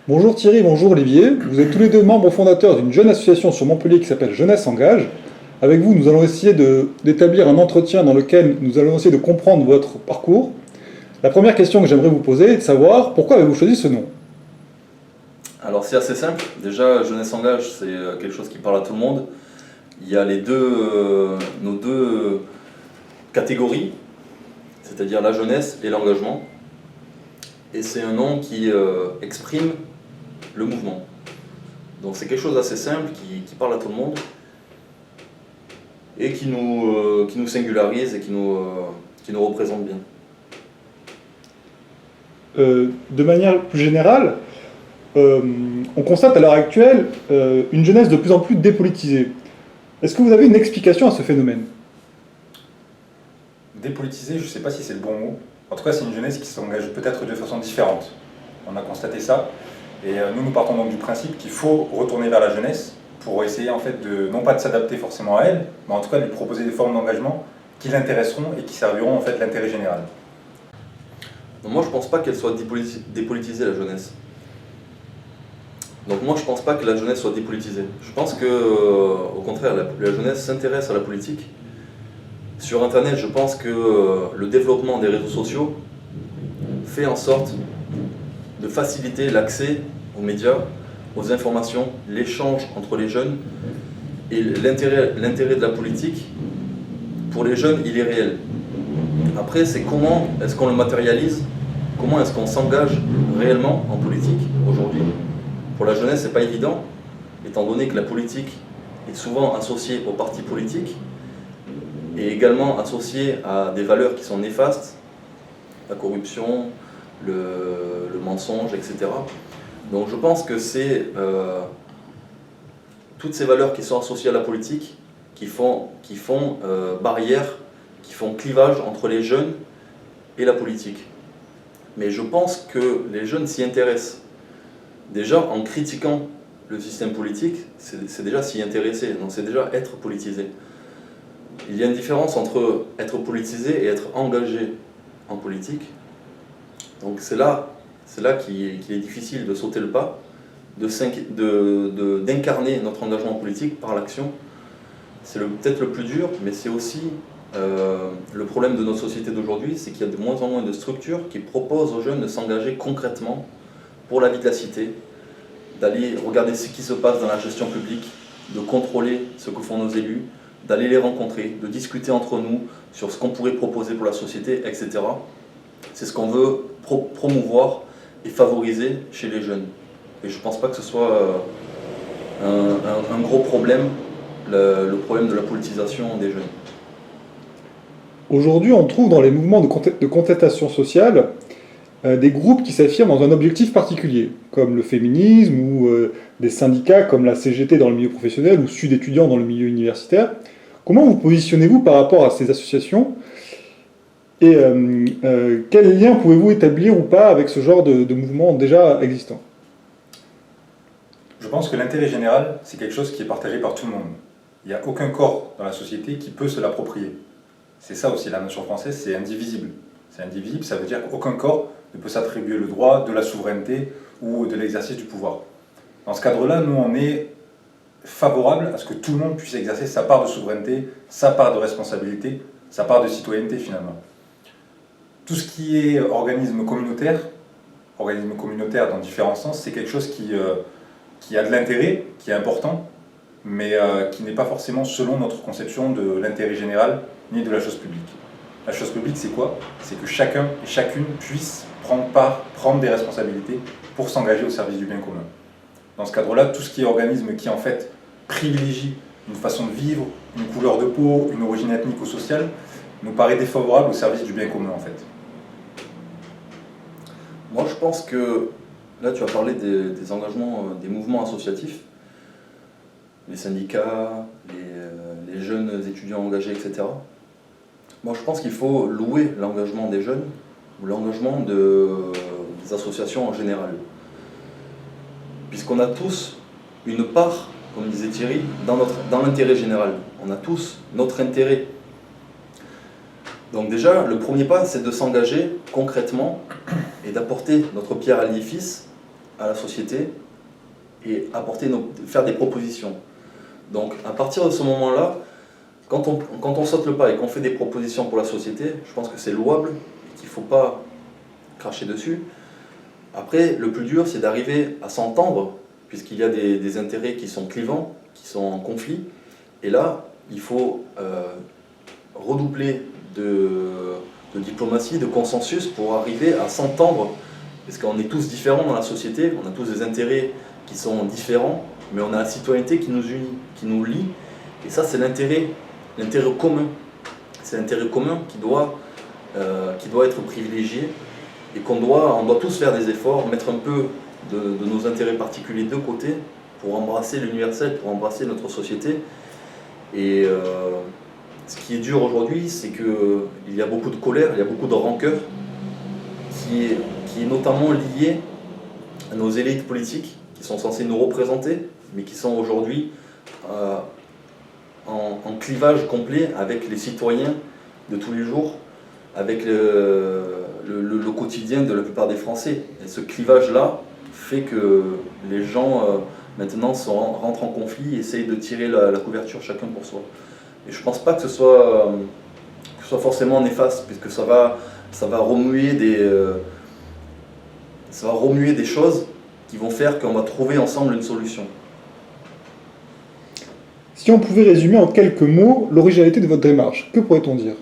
Bonjour Thierry, bonjour Olivier. Vous êtes tous les deux membres fondateurs d'une jeune association sur Montpellier qui s'appelle Jeunesse Engage. Avec vous, nous allons essayer d'établir un entretien dans lequel nous allons essayer de comprendre votre parcours. La première question que j'aimerais vous poser est de savoir pourquoi avez-vous choisi ce nom? Alors c'est assez simple, déjà Jeunesse Engage c'est quelque chose qui parle à tout le monde. Il y a nos deux catégories, c'est-à-dire la jeunesse et l'engagement. Et c'est un nom qui exprime le mouvement. Donc c'est quelque chose d'assez simple qui parle à tout le monde et qui nous singularise et qui nous représente bien. De manière plus générale, on constate à l'heure actuelle une jeunesse de plus en plus dépolitisée. Est-ce que vous avez une explication à ce phénomène? Dépolitisé, je ne sais pas si c'est le bon mot. En tout cas, c'est une jeunesse qui s'engage peut-être de façon différente. On a constaté ça. Et nous partons donc du principe qu'il faut retourner vers la jeunesse pour essayer en fait non pas de s'adapter forcément à elle, mais en tout cas de lui proposer des formes d'engagement qui l'intéresseront et qui serviront en fait l'intérêt général. Donc moi je pense pas qu'elle soit dépolitisée la jeunesse. Donc moi je pense pas que la jeunesse soit dépolitisée. Je pense que au contraire la jeunesse s'intéresse à la politique. Sur internet je pense que le développement des réseaux sociaux fait en sorte de faciliter l'accès aux médias, aux informations, l'échange entre les jeunes et l'intérêt de la politique pour les jeunes il est réel. Après c'est comment est-ce qu'on le matérialise, comment est-ce qu'on s'engage réellement en politique aujourd'hui. Pour la jeunesse c'est pas évident, étant donné que la politique est souvent associée aux partis politiques et également associée à des valeurs qui sont néfastes, la corruption, le mensonge, etc. Donc je pense que c'est toutes ces valeurs qui sont associées à la politique qui font barrière, qui font clivage entre les jeunes et la politique. Mais je pense que les jeunes s'y intéressent. Déjà en critiquant le système politique, c'est déjà s'y intéresser, donc c'est déjà être politisé. Il y a une différence entre être politisé et être engagé en politique. Donc c'est là qu'il est difficile de sauter le pas, d'incarner notre engagement politique par l'action. C'est peut-être le plus dur, mais c'est aussi le problème de notre société d'aujourd'hui, c'est qu'il y a de moins en moins de structures qui proposent aux jeunes de s'engager concrètement pour la vie de la cité, d'aller regarder ce qui se passe dans la gestion publique, de contrôler ce que font nos élus, d'aller les rencontrer, de discuter entre nous sur ce qu'on pourrait proposer pour la société, etc. C'est ce qu'on veut promouvoir et favoriser chez les jeunes. Et je ne pense pas que ce soit un gros problème, le problème de la politisation des jeunes. Aujourd'hui, on trouve dans les mouvements de contestation sociale des groupes qui s'affirment dans un objectif particulier, comme le féminisme ou des syndicats comme la CGT dans le milieu professionnel ou Sud étudiants dans le milieu universitaire. Comment vous positionnez-vous par rapport à ces associations et quel lien pouvez-vous établir ou pas avec ce genre de mouvement déjà existant? Je pense que l'intérêt général, c'est quelque chose qui est partagé par tout le monde. Il n'y a aucun corps dans la société qui peut se l'approprier. C'est ça aussi la notion française, c'est indivisible. C'est indivisible, ça veut dire qu'aucun corps ne peut s'attribuer le droit de la souveraineté ou de l'exercice du pouvoir. Dans ce cadre-là, nous, on est favorable à ce que tout le monde puisse exercer sa part de souveraineté, sa part de responsabilité, sa part de citoyenneté finalement. Tout ce qui est organisme communautaire dans différents sens, c'est quelque chose qui a de l'intérêt, qui est important, mais qui n'est pas forcément selon notre conception de l'intérêt général ni de la chose publique. La chose publique, c'est quoi? C'est que chacun et chacune puisse prendre des responsabilités pour s'engager au service du bien commun. Dans ce cadre-là, tout ce qui est organisme qui en fait privilégie une façon de vivre, une couleur de peau, une origine ethnique ou sociale, nous paraît défavorable au service du bien commun en fait. Moi je pense que, là tu as parlé des engagements, des mouvements associatifs, les syndicats, les jeunes étudiants engagés, etc. Moi je pense qu'il faut louer l'engagement des jeunes, ou l'engagement des associations en général. Puisqu'on a tous une part, comme disait Thierry, dans l'intérêt général. On a tous notre intérêt. Donc déjà, le premier pas, c'est de s'engager concrètement et d'apporter notre pierre à l'édifice à la société et faire des propositions. Donc à partir de ce moment-là, quand on saute le pas et qu'on fait des propositions pour la société, je pense que c'est louable et qu'il ne faut pas cracher dessus. Après, le plus dur, c'est d'arriver à s'entendre, puisqu'il y a des intérêts qui sont clivants, qui sont en conflit. Et là, il faut redoubler de diplomatie, de consensus pour arriver à s'entendre, parce qu'on est tous différents dans la société, on a tous des intérêts qui sont différents, mais on a la citoyenneté qui nous unit, qui nous lie, et ça c'est l'intérêt commun. C'est l'intérêt commun qui doit être privilégié, et on doit tous faire des efforts, mettre un peu de nos intérêts particuliers de côté pour embrasser l'universel, pour embrasser notre société. Et ce qui est dur aujourd'hui, c'est qu'il y a beaucoup de colère, il y a beaucoup de rancœur qui est notamment liée à nos élites politiques qui sont censées nous représenter, mais qui sont aujourd'hui en clivage complet avec les citoyens de tous les jours, avec le quotidien de la plupart des Français. Et ce clivage-là fait que les gens maintenant rentrent en conflit et essayent de tirer la couverture chacun pour soi. Et je ne pense pas que ce soit forcément néfaste, puisque ça va remuer des choses qui vont faire qu'on va trouver ensemble une solution. Si on pouvait résumer en quelques mots l'originalité de votre démarche, que pourrait-on dire?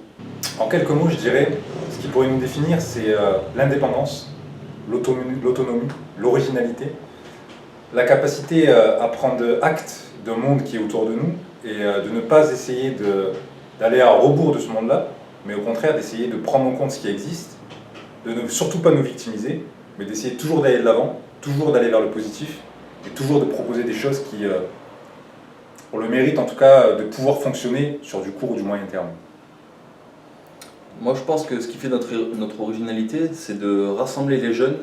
En quelques mots, je dirais, ce qui pourrait nous définir, c'est l'indépendance, l'autonomie, l'originalité, la capacité à prendre acte d'un monde qui est autour de nous et de ne pas essayer d'aller à rebours de ce monde-là, mais au contraire d'essayer de prendre en compte ce qui existe, de ne surtout pas nous victimiser, mais d'essayer toujours d'aller de l'avant, toujours d'aller vers le positif et toujours de proposer des choses qui ont le mérite en tout cas de pouvoir fonctionner sur du court ou du moyen terme. Moi je pense que ce qui fait notre originalité, c'est de rassembler les jeunes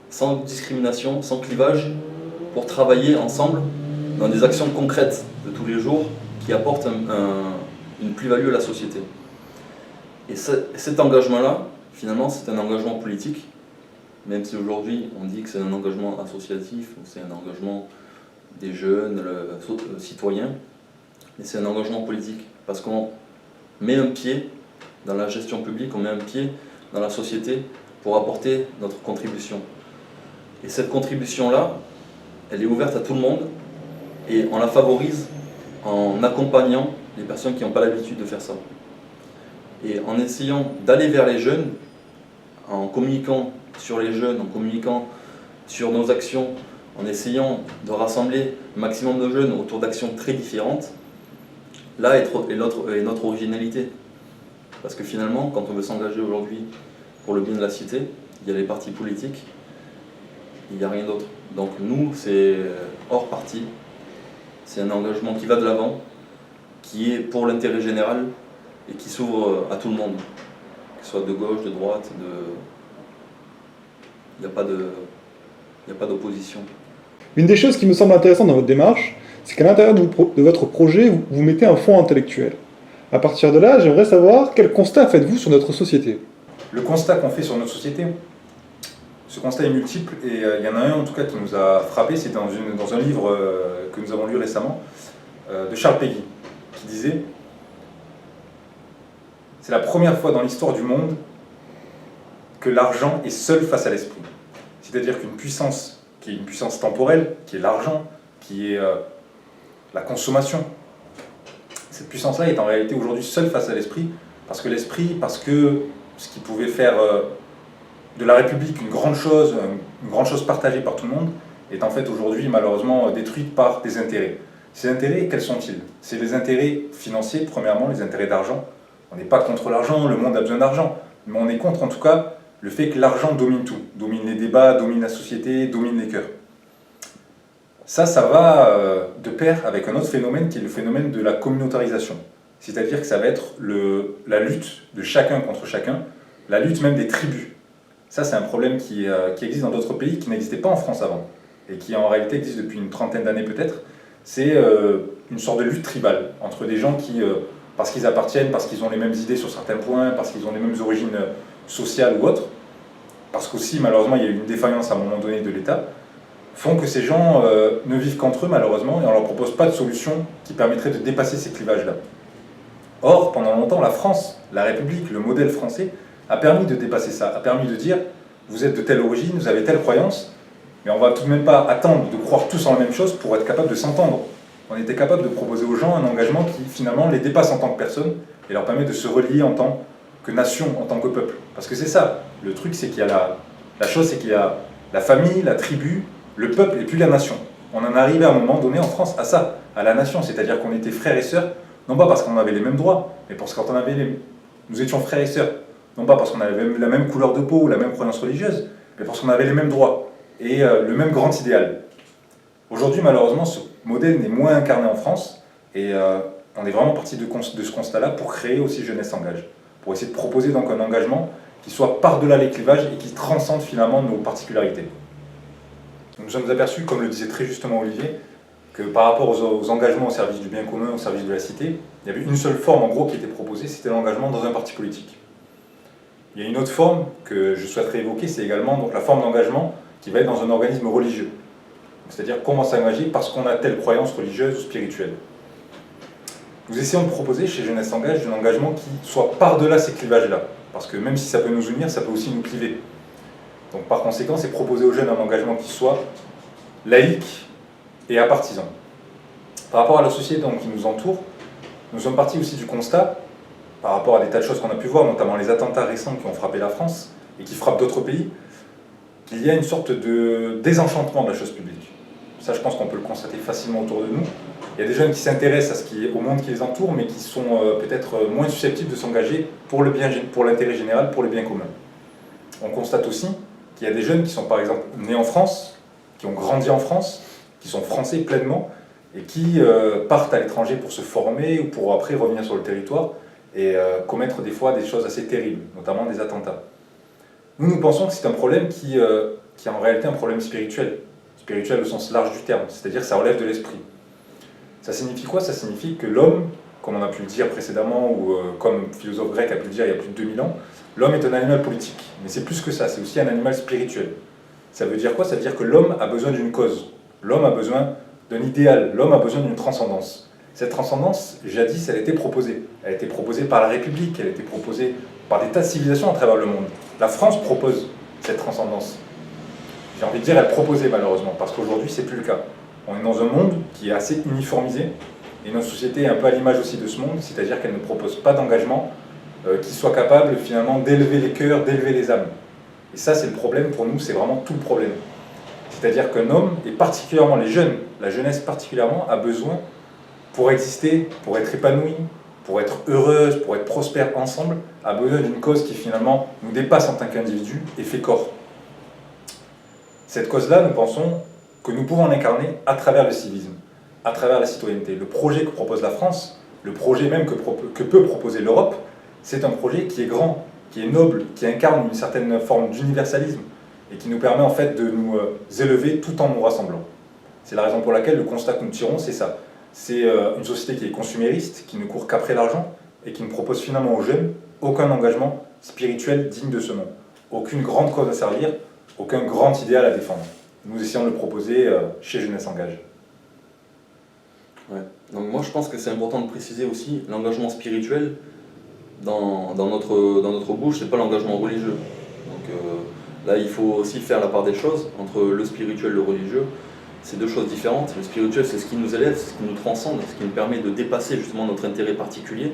sans discrimination, sans clivage, pour travailler ensemble dans des actions concrètes de tous les jours qui apportent une plus-value à la société. Et cet engagement-là, finalement, c'est un engagement politique, même si aujourd'hui on dit que c'est un engagement associatif, ou c'est un engagement des jeunes, citoyens, mais c'est un engagement politique, parce qu'on met un pied dans la gestion publique, on met un pied dans la société pour apporter notre contribution. Et cette contribution-là, elle est ouverte à tout le monde, et on la favorise en accompagnant les personnes qui n'ont pas l'habitude de faire ça. Et en essayant d'aller vers les jeunes, en communiquant sur les jeunes, en communiquant sur nos actions, en essayant de rassembler le maximum de jeunes autour d'actions très différentes, là est notre originalité. Parce que finalement, quand on veut s'engager aujourd'hui pour le bien de la cité, il y a les partis politiques, il n'y a rien d'autre. Donc nous, c'est hors parti, c'est un engagement qui va de l'avant, qui est pour l'intérêt général et qui s'ouvre à tout le monde, que ce soit de gauche, de droite, il n'y a pas d'opposition. Une des choses qui me semble intéressante dans votre démarche, c'est qu'à l'intérieur de votre projet, vous mettez un fond intellectuel. À partir de là, j'aimerais savoir quel constat faites-vous sur notre société? Le constat qu'on fait sur notre société, ce constat est multiple et il y en a un en tout cas qui nous a frappé, c'est dans un livre que nous avons lu récemment, de Charles Péguy, qui disait « C'est la première fois dans l'histoire du monde que l'argent est seul face à l'esprit. » C'est-à-dire qu'une puissance qui est une puissance temporelle, qui est l'argent, qui est la consommation, cette puissance-là est en réalité aujourd'hui seule face à l'esprit, parce que ce qui pouvait faire de la République une grande chose partagée par tout le monde, est en fait aujourd'hui malheureusement détruite par des intérêts. Ces intérêts, quels sont-ils? C'est les intérêts financiers, premièrement, les intérêts d'argent. On n'est pas contre l'argent, le monde a besoin d'argent, mais on est contre en tout cas le fait que l'argent domine tout, domine les débats, domine la société, domine les cœurs. Ça va de pair avec un autre phénomène qui est le phénomène de la communautarisation. C'est-à-dire que ça va être la lutte de chacun contre chacun, la lutte même des tribus. Ça, c'est un problème qui existe dans d'autres pays, qui n'existait pas en France avant, et qui en réalité existe depuis une trentaine d'années peut-être. C'est une sorte de lutte tribale entre des gens qui, parce qu'ils appartiennent, parce qu'ils ont les mêmes idées sur certains points, parce qu'ils ont les mêmes origines sociales ou autres, parce qu'aussi malheureusement il y a eu une défaillance à un moment donné de l'État, font que ces gens ne vivent qu'entre eux malheureusement et on ne leur propose pas de solution qui permettrait de dépasser ces clivages-là. Or, pendant longtemps, la France, la République, le modèle français, a permis de dépasser ça, a permis de dire vous êtes de telle origine, vous avez telle croyance, mais on ne va tout de même pas attendre de croire tous en la même chose pour être capable de s'entendre. On était capable de proposer aux gens un engagement qui finalement les dépasse en tant que personne et leur permet de se relier en tant que nation, en tant que peuple. Parce que c'est ça, le truc c'est qu'il y a la chose c'est qu'il y a la famille, la tribu, le peuple et puis la nation. On en est arrivé à un moment donné en France à ça, à la nation, c'est-à-dire qu'on était frères et sœurs, non pas parce qu'on avait les mêmes droits, mais parce qu'on avait nous étions frères et sœurs. Non pas parce qu'on avait la même couleur de peau ou la même croyance religieuse, mais parce qu'on avait les mêmes droits et le même grand idéal. Aujourd'hui, malheureusement, ce modèle n'est moins incarné en France et on est vraiment parti de ce constat-là pour créer aussi Jeunesse s'engage, pour essayer de proposer donc un engagement qui soit par-delà les clivages et qui transcende finalement nos particularités. Nous nous sommes aperçus, comme le disait très justement Olivier, que par rapport aux engagements au service du bien commun, au service de la cité, il y avait une seule forme en gros qui était proposée, c'était l'engagement dans un parti politique. Il y a une autre forme que je souhaiterais évoquer, c'est également donc, la forme d'engagement qui va être dans un organisme religieux. C'est-à-dire comment s'engager parce qu'on a telle croyance religieuse ou spirituelle. Nous essayons de proposer chez Jeunesse s'engage un engagement qui soit par-delà ces clivages-là. Parce que même si ça peut nous unir, ça peut aussi nous cliver. Donc par conséquent, c'est proposer aux jeunes un engagement qui soit laïque et apartisan. Par rapport à la société donc, qui nous entoure, nous sommes partis aussi du constat, par rapport à des tas de choses qu'on a pu voir, notamment les attentats récents qui ont frappé la France et qui frappent d'autres pays, qu'il y a une sorte de désenchantement de la chose publique. Ça, je pense qu'on peut le constater facilement autour de nous. Il y a des jeunes qui s'intéressent au monde qui les entoure, mais qui sont peut-être moins susceptibles de s'engager pour l'intérêt général, pour le bien commun. On constate aussi qu'il y a des jeunes qui sont par exemple nés en France, qui ont grandi en France, qui sont français pleinement, et qui partent à l'étranger pour se former ou pour après revenir sur le territoire et commettre des fois des choses assez terribles, notamment des attentats. Nous pensons que c'est un problème qui est en réalité un problème spirituel au sens large du terme, c'est-à-dire que ça relève de l'esprit. Ça signifie quoi? Ça signifie que l'homme, comme on a pu le dire précédemment, ou comme le philosophe grec a pu le dire il y a plus de 2000 ans, l'homme est un animal politique. Mais c'est plus que ça, c'est aussi un animal spirituel. Ça veut dire quoi? Ça veut dire que l'homme a besoin d'une cause, l'homme a besoin d'un idéal, l'homme a besoin d'une transcendance. Cette transcendance, jadis, elle a été proposée. Elle a été proposée par la République, elle a été proposée par des tas de civilisations à travers le monde. La France propose cette transcendance. J'ai envie de dire, elle proposait malheureusement, parce qu'aujourd'hui, c'est plus le cas. On est dans un monde qui est assez uniformisé, et notre société est un peu à l'image aussi de ce monde, c'est-à-dire qu'elle ne propose pas d'engagement qui soit capable finalement d'élever les cœurs, d'élever les âmes. Et ça, c'est le problème pour nous, c'est vraiment tout le problème. C'est-à-dire qu'un homme, et particulièrement les jeunes, la jeunesse particulièrement, a besoin, pour exister, pour être épanoui, pour être heureuse, pour être prospère ensemble, a besoin d'une cause qui finalement nous dépasse en tant qu'individu et fait corps. Cette cause-là, nous pensons que nous pouvons l'incarner à travers le civisme, à travers la citoyenneté. Le projet que propose la France, le projet même que peut proposer l'Europe, c'est un projet qui est grand, qui est noble, qui incarne une certaine forme d'universalisme et qui nous permet en fait de nous élever tout en nous rassemblant. C'est la raison pour laquelle le constat que nous tirons, c'est ça. C'est une société qui est consumériste, qui ne court qu'après l'argent et qui ne propose finalement aux jeunes aucun engagement spirituel digne de ce nom, aucune grande cause à servir, aucun grand idéal à défendre. Nous essayons de le proposer chez Jeunesse s'engage. Ouais. Donc moi je pense que c'est important de préciser aussi l'engagement spirituel dans notre bouche, c'est pas l'engagement religieux. Donc là il faut aussi faire la part des choses entre le spirituel et le religieux. C'est deux choses différentes. Le spirituel c'est ce qui nous élève, c'est ce qui nous transcende, ce qui nous permet de dépasser justement notre intérêt particulier.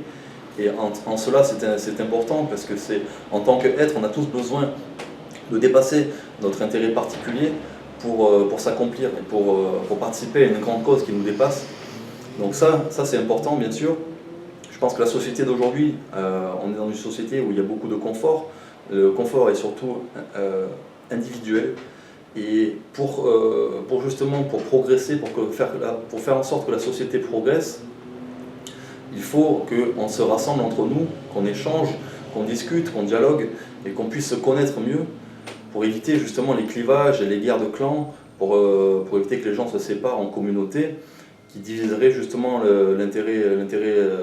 Et en cela c'est important parce que c'est en tant qu'être on a tous besoin de dépasser notre intérêt particulier pour s'accomplir et pour participer à une grande cause qui nous dépasse. Donc ça c'est important bien sûr. Je pense que la société d'aujourd'hui, on est dans une société où il y a beaucoup de confort. Le confort est surtout individuel. Et pour progresser, pour faire en sorte que la société progresse, il faut qu'on se rassemble entre nous, qu'on échange, qu'on discute, qu'on dialogue et qu'on puisse se connaître mieux pour éviter justement les clivages et les guerres de clans, pour éviter que les gens se séparent en communautés qui diviseraient justement l'intérêt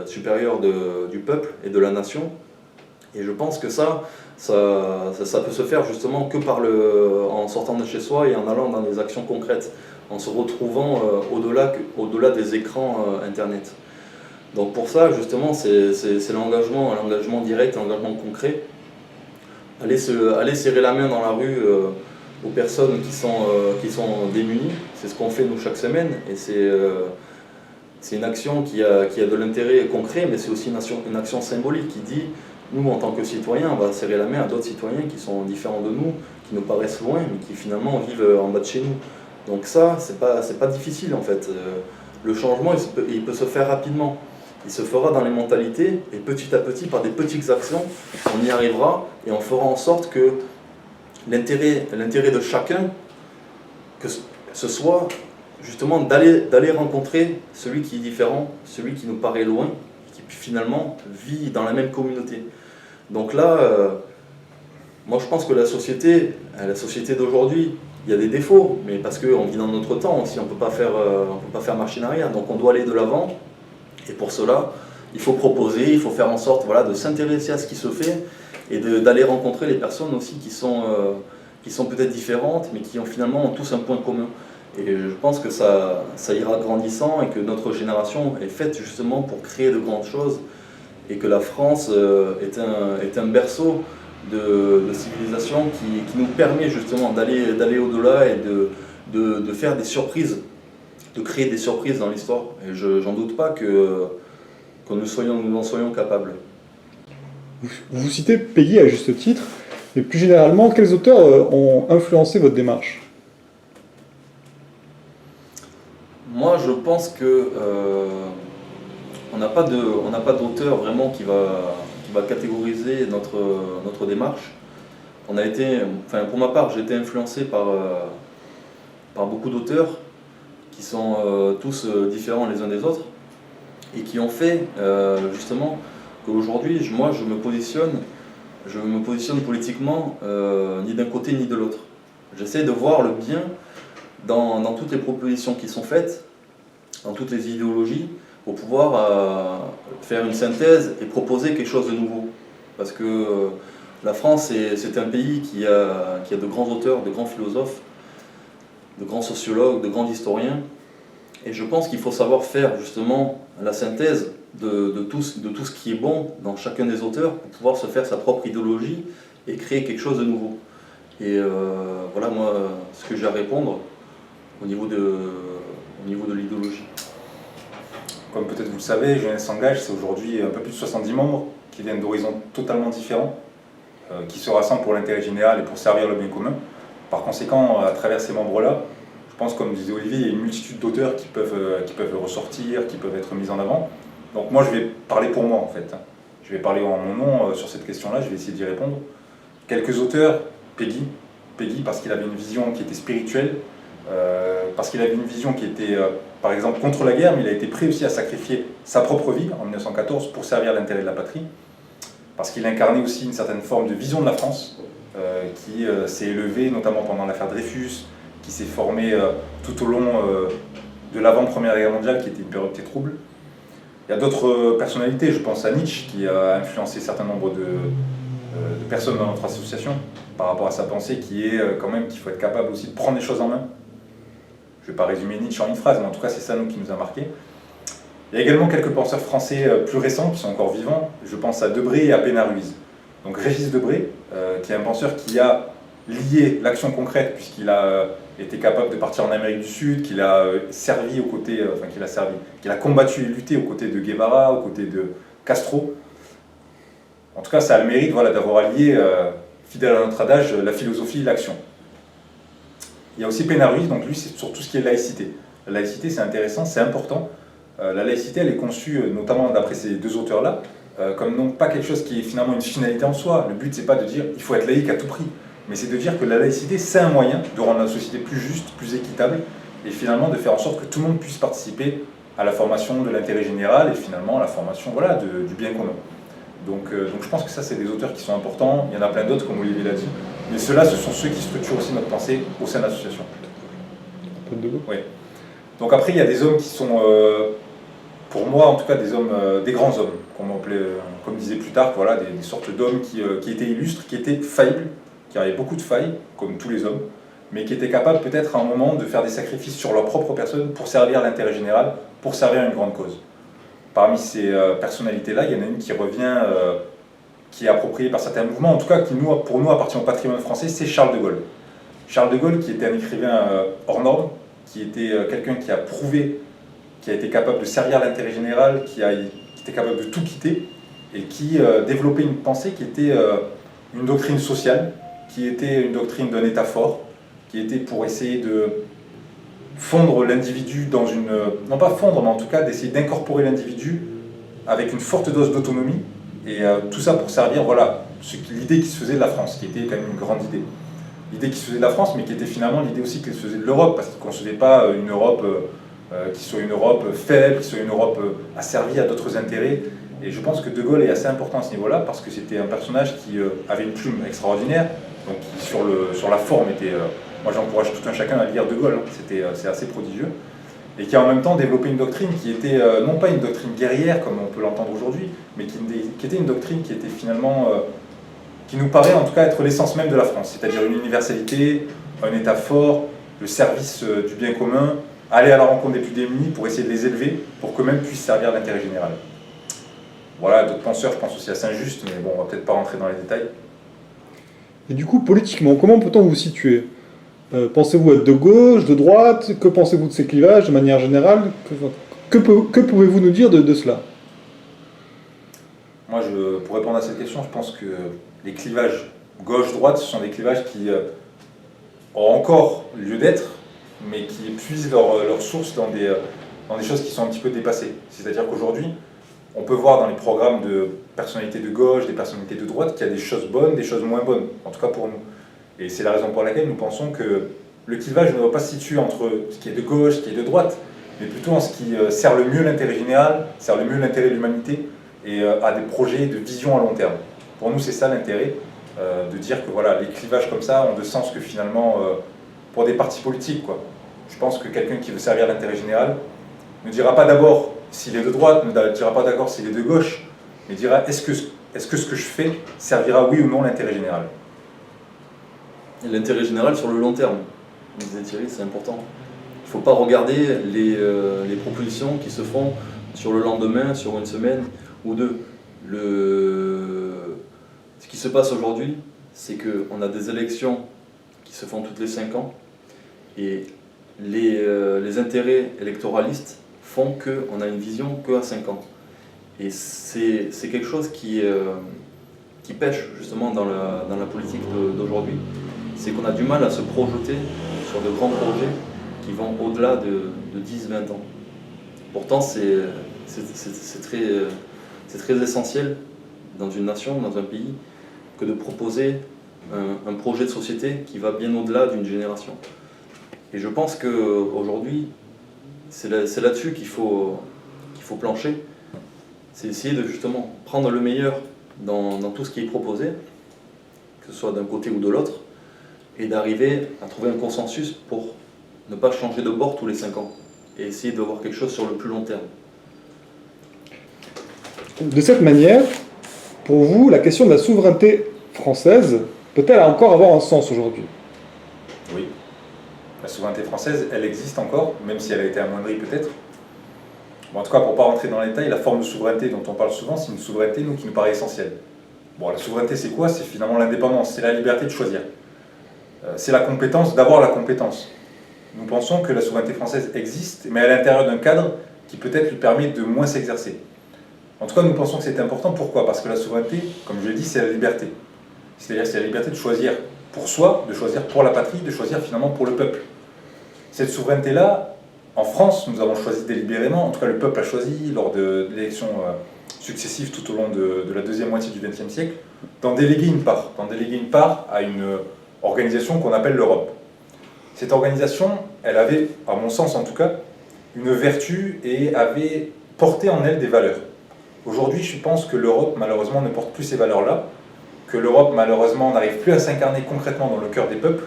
supérieur du peuple et de la nation. Et je pense que ça, ça peut se faire justement que en sortant de chez soi et en allant dans des actions concrètes, en se retrouvant au-delà des écrans Internet. Donc pour ça, justement, c'est l'engagement direct, l'engagement concret. Aller serrer la main dans la rue aux personnes qui sont démunies, c'est ce qu'on fait nous chaque semaine, et c'est une action qui a de l'intérêt concret, mais c'est aussi une action symbolique qui dit, nous en tant que citoyens, on va serrer la main à d'autres citoyens qui sont différents de nous, qui nous paraissent loin, mais qui finalement vivent en bas de chez nous. Donc ça, c'est pas difficile en fait. Le changement, il peut se faire rapidement. Il se fera dans les mentalités, et petit à petit, par des petites actions, on y arrivera, et on fera en sorte que l'intérêt de chacun, que ce soit justement d'aller rencontrer celui qui est différent, celui qui nous paraît loin, qui finalement vit dans la même communauté. Donc là, moi je pense que la société d'aujourd'hui, il y a des défauts, mais parce qu'on vit dans notre temps aussi, on ne peut pas faire marche en arrière, donc on doit aller de l'avant. Et pour cela, il faut proposer, il faut faire en sorte de s'intéresser à ce qui se fait et d'aller rencontrer les personnes aussi qui sont peut-être différentes, mais qui ont tous un point commun. Et je pense que ça ira grandissant et que notre génération est faite justement pour créer de grandes choses et que la France est un berceau de civilisation qui nous permet justement d'aller au-delà et de faire des surprises, de créer des surprises dans l'histoire. Et j'en doute pas que nous en soyons capables. Vous citez Peggy à juste titre, mais plus généralement, quels auteurs ont influencé votre démarche ? Moi, je pense que on n'a pas d'auteur vraiment qui va catégoriser notre démarche. Pour ma part, j'ai été influencé par beaucoup d'auteurs qui sont tous différents les uns des autres et qui ont fait justement qu'aujourd'hui, moi, je me positionne politiquement ni d'un côté ni de l'autre. J'essaie de voir le bien dans toutes les propositions qui sont faites, dans toutes les idéologies, pour pouvoir faire une synthèse et proposer quelque chose de nouveau. Parce que la France, c'est un pays qui a de grands auteurs, de grands philosophes, de grands sociologues, de grands historiens. Et je pense qu'il faut savoir faire justement la synthèse de tout ce qui est bon dans chacun des auteurs pour pouvoir se faire sa propre idéologie et créer quelque chose de nouveau. Et voilà moi ce que j'ai à répondre au niveau de l'idéologie. Comme peut-être vous le savez, Jeunesse s'engage, c'est aujourd'hui un peu plus de 70 membres qui viennent d'horizons totalement différents, qui se rassemblent pour l'intérêt général et pour servir le bien commun. Par conséquent, à travers ces membres-là, je pense, comme disait Olivier, il y a une multitude d'auteurs qui peuvent ressortir, qui peuvent être mis en avant. Donc moi, je vais parler pour moi, en fait. Je vais parler en mon nom sur cette question-là, je vais essayer d'y répondre. Quelques auteurs, Peggy parce qu'il avait une vision qui était spirituelle, parce qu'il avait une vision qui était, par exemple, contre la guerre, mais il a été prêt aussi à sacrifier sa propre vie en 1914 pour servir l'intérêt de la patrie, parce qu'il incarnait aussi une certaine forme de vision de la France, qui s'est élevée notamment pendant l'affaire Dreyfus, qui s'est formée tout au long de l'avant-première guerre mondiale, qui était une période très trouble. Il y a d'autres personnalités, je pense à Nietzsche, qui a influencé un certain nombre de personnes dans notre association, par rapport à sa pensée, qui est quand même qu'il faut être capable aussi de prendre les choses en main. Je ne vais pas résumer Nietzsche en une phrase, mais en tout cas c'est ça qui nous a marqué. Il y a également quelques penseurs français plus récents qui sont encore vivants. Je pense à Debré et à Pénard-Ruiz. Donc Régis Debré, qui est un penseur qui a lié l'action concrète, puisqu'il a été capable de partir en Amérique du Sud, qu'il a servi aux côtés, qu'il a combattu et lutté aux côtés de Guevara, aux côtés de Castro. En tout cas, ça a le mérite d'avoir allié, fidèle à notre adage, la philosophie et l'action. Il y a aussi Pénard-Ruiz, donc lui c'est sur tout ce qui est laïcité. La laïcité c'est intéressant, c'est important. La laïcité elle est conçue, notamment d'après ces deux auteurs-là, comme non pas quelque chose qui est finalement une finalité en soi. Le but c'est pas de dire il faut être laïque à tout prix, mais c'est de dire que la laïcité c'est un moyen de rendre la société plus juste, plus équitable, et finalement de faire en sorte que tout le monde puisse participer à la formation de l'intérêt général et finalement à la formation du bien commun. Donc je pense que ça c'est des auteurs qui sont importants, il y en a plein d'autres comme Olivier l'a dit, mais ceux-là ce sont ceux qui structurent aussi notre pensée au sein de l'association. Oui. Donc après il y a des hommes qui sont, pour moi en tout cas des hommes, des grands hommes, comme disait Plutarque, voilà, des sortes d'hommes qui étaient illustres, qui étaient faillibles, qui avaient beaucoup de failles, comme tous les hommes, mais qui étaient capables peut-être à un moment de faire des sacrifices sur leur propre personne pour servir l'intérêt général, pour servir une grande cause. Parmi ces personnalités-là, il y en a une qui revient, qui est appropriée par certains mouvements, en tout cas qui pour nous appartient au patrimoine français, c'est Charles de Gaulle. Charles de Gaulle qui était un écrivain hors norme, qui était quelqu'un qui a prouvé, qui a été capable de servir l'intérêt général, qui était capable de tout quitter, et qui développait une pensée qui était une doctrine sociale, qui était une doctrine d'un État fort, qui était pour essayer de fondre l'individu dans une... non pas fondre, mais en tout cas d'essayer d'incorporer l'individu avec une forte dose d'autonomie, et tout ça pour servir, voilà, l'idée qui se faisait de la France, qui était quand même une grande idée. L'idée qui se faisait de la France, mais qui était finalement l'idée aussi qui se faisait de l'Europe, parce qu'il ne concevait pas une Europe qui soit une Europe faible, qui soit une Europe asservie à d'autres intérêts. Et je pense que De Gaulle est assez important à ce niveau-là, parce que c'était un personnage qui avait une plume extraordinaire, donc qui sur la forme était... moi j'encourage tout un chacun à lire De Gaulle, hein, c'est assez prodigieux, et qui a en même temps développé une doctrine qui était non pas une doctrine guerrière comme on peut l'entendre aujourd'hui, mais qui était une doctrine qui était finalement... qui nous paraît en tout cas être l'essence même de la France, c'est-à-dire une universalité, un État fort, le service du bien commun, aller à la rencontre des plus démunis pour essayer de les élever, pour qu'eux-mêmes puissent servir l'intérêt général. Voilà, d'autres penseurs, je pense aussi à Saint-Just, mais bon, on va peut-être pas rentrer dans les détails. Et du coup, politiquement, comment peut-on vous situer ? Pensez-vous être de gauche, de droite ? Que pensez-vous de ces clivages de manière générale ? Que pouvez-vous nous dire de cela ? Moi, pour répondre à cette question, je pense que les clivages gauche-droite, ce sont des clivages qui ont encore lieu d'être, mais qui puisent leur source dans des choses qui sont un petit peu dépassées. C'est-à-dire qu'aujourd'hui, on peut voir dans les programmes de personnalités de gauche, des personnalités de droite, qu'il y a des choses bonnes, des choses moins bonnes, en tout cas pour nous. Et c'est la raison pour laquelle nous pensons que le clivage ne doit pas se situer entre ce qui est de gauche, ce qui est de droite, mais plutôt en ce qui sert le mieux l'intérêt général, sert le mieux l'intérêt de l'humanité, et à des projets de vision à long terme. Pour nous, c'est ça l'intérêt, de dire que voilà, les clivages comme ça ont de sens que finalement, pour des partis politiques, quoi. Je pense que quelqu'un qui veut servir l'intérêt général ne dira pas d'abord s'il est de droite, ne dira pas d'accord s'il est de gauche, mais dira est-ce que ce que je fais servira oui ou non l'intérêt général. Et l'intérêt général sur le long terme, disait Thierry, c'est important. Il ne faut pas regarder les propositions qui se font sur le lendemain, sur une semaine ou deux. Ce qui se passe aujourd'hui, c'est qu'on a des élections qui se font toutes les 5 ans, et les intérêts électoralistes font qu'on a une vision qu'à 5 ans. Et c'est quelque chose qui pêche justement dans la politique d'aujourd'hui. C'est qu'on a du mal à se projeter sur de grands projets qui vont au-delà de 10-20 ans. Pourtant, c'est très essentiel dans une nation, dans un pays, que de proposer un projet de société qui va bien au-delà d'une génération. Et je pense qu'aujourd'hui, c'est là-dessus qu'il faut plancher. C'est essayer de justement prendre le meilleur dans tout ce qui est proposé, que ce soit d'un côté ou de l'autre, et d'arriver à trouver un consensus pour ne pas changer de bord tous les 5 ans, et essayer de voir quelque chose sur le plus long terme. De cette manière, pour vous, la question de la souveraineté française peut-elle encore avoir un sens aujourd'hui ? Oui. La souveraineté française, elle existe encore, même si elle a été amoindrie peut-être. Bon, en tout cas, pour ne pas rentrer dans les détails, la forme de souveraineté dont on parle souvent, c'est une souveraineté qui nous paraît essentielle. Bon, la souveraineté, c'est quoi ? C'est finalement l'indépendance, c'est la liberté de choisir. C'est la compétence, d'avoir la compétence. Nous pensons que la souveraineté française existe, mais à l'intérieur d'un cadre qui peut-être lui permet de moins s'exercer. En tout cas, nous pensons que c'est important. Pourquoi ? Parce que la souveraineté, comme je l'ai dit, c'est la liberté. C'est-à-dire c'est la liberté de choisir pour soi, de choisir pour la patrie, de choisir finalement pour le peuple. Cette souveraineté-là, en France, nous avons choisi délibérément, en tout cas le peuple a choisi lors de l'élection successives tout au long de la deuxième moitié du XXe siècle, d'en déléguer une part à une organisation qu'on appelle l'Europe. Cette organisation, elle avait, à mon sens en tout cas, une vertu et avait porté en elle des valeurs. Aujourd'hui, je pense que l'Europe, malheureusement, ne porte plus ces valeurs-là, que l'Europe, malheureusement, n'arrive plus à s'incarner concrètement dans le cœur des peuples,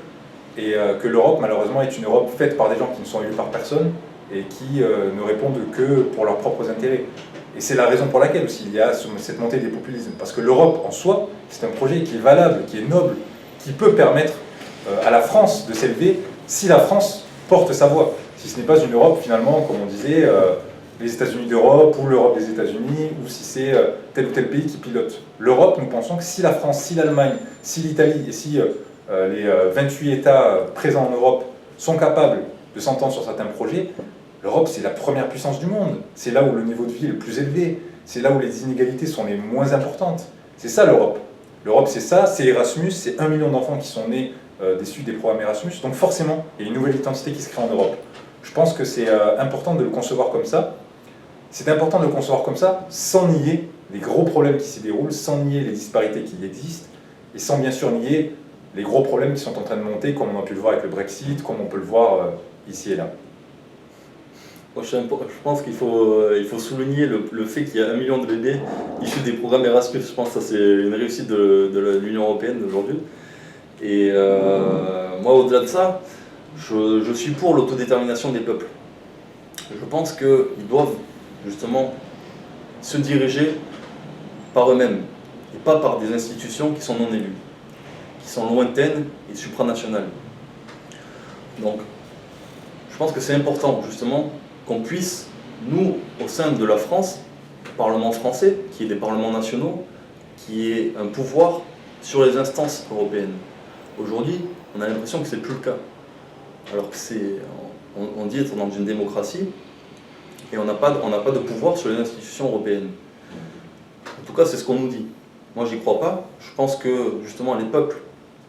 et que l'Europe, malheureusement, est une Europe faite par des gens qui ne sont élus par personne, et qui ne répondent que pour leurs propres intérêts. Et c'est la raison pour laquelle aussi il y a cette montée des populismes. Parce que l'Europe en soi, c'est un projet qui est valable, qui est noble, qui peut permettre à la France de s'élever si la France porte sa voix. Si ce n'est pas une Europe finalement, comme on disait, les États-Unis d'Europe ou l'Europe des États-Unis, ou si c'est tel ou tel pays qui pilote. L'Europe, nous pensons que si la France, si l'Allemagne, si l'Italie et si les 28 États présents en Europe sont capables de s'entendre sur certains projets, l'Europe, c'est la première puissance du monde. C'est là où le niveau de vie est le plus élevé. C'est là où les inégalités sont les moins importantes. C'est ça l'Europe. L'Europe, c'est ça, c'est Erasmus, c'est 1 million d'enfants qui sont nés issus des programmes Erasmus. Donc forcément, il y a une nouvelle identité qui se crée en Europe. Je pense que c'est important de le concevoir comme ça. C'est important de le concevoir comme ça, sans nier les gros problèmes qui s'y déroulent, sans nier les disparités qui existent, et sans bien sûr nier les gros problèmes qui sont en train de monter, comme on a pu le voir avec le Brexit, comme on peut le voir ici et là. Moi, je pense qu'il faut souligner le fait qu'il y a 1 million de bébés issus des programmes Erasmus. Je pense que ça, c'est une réussite de l'Union européenne aujourd'hui. Et moi, au-delà de ça, je suis pour l'autodétermination des peuples. Je pense qu'ils doivent justement se diriger par eux-mêmes et pas par des institutions qui sont non élues, qui sont lointaines et supranationales. Donc, je pense que c'est important justement qu'on puisse, nous, au sein de la France, le Parlement français, qui est des parlements nationaux, qui ait un pouvoir sur les instances européennes. Aujourd'hui, on a l'impression que c'est plus le cas. Alors que on dit être dans une démocratie, et on n'a pas de pouvoir sur les institutions européennes. En tout cas, c'est ce qu'on nous dit. Moi, j'y crois pas. Je pense que, justement, les peuples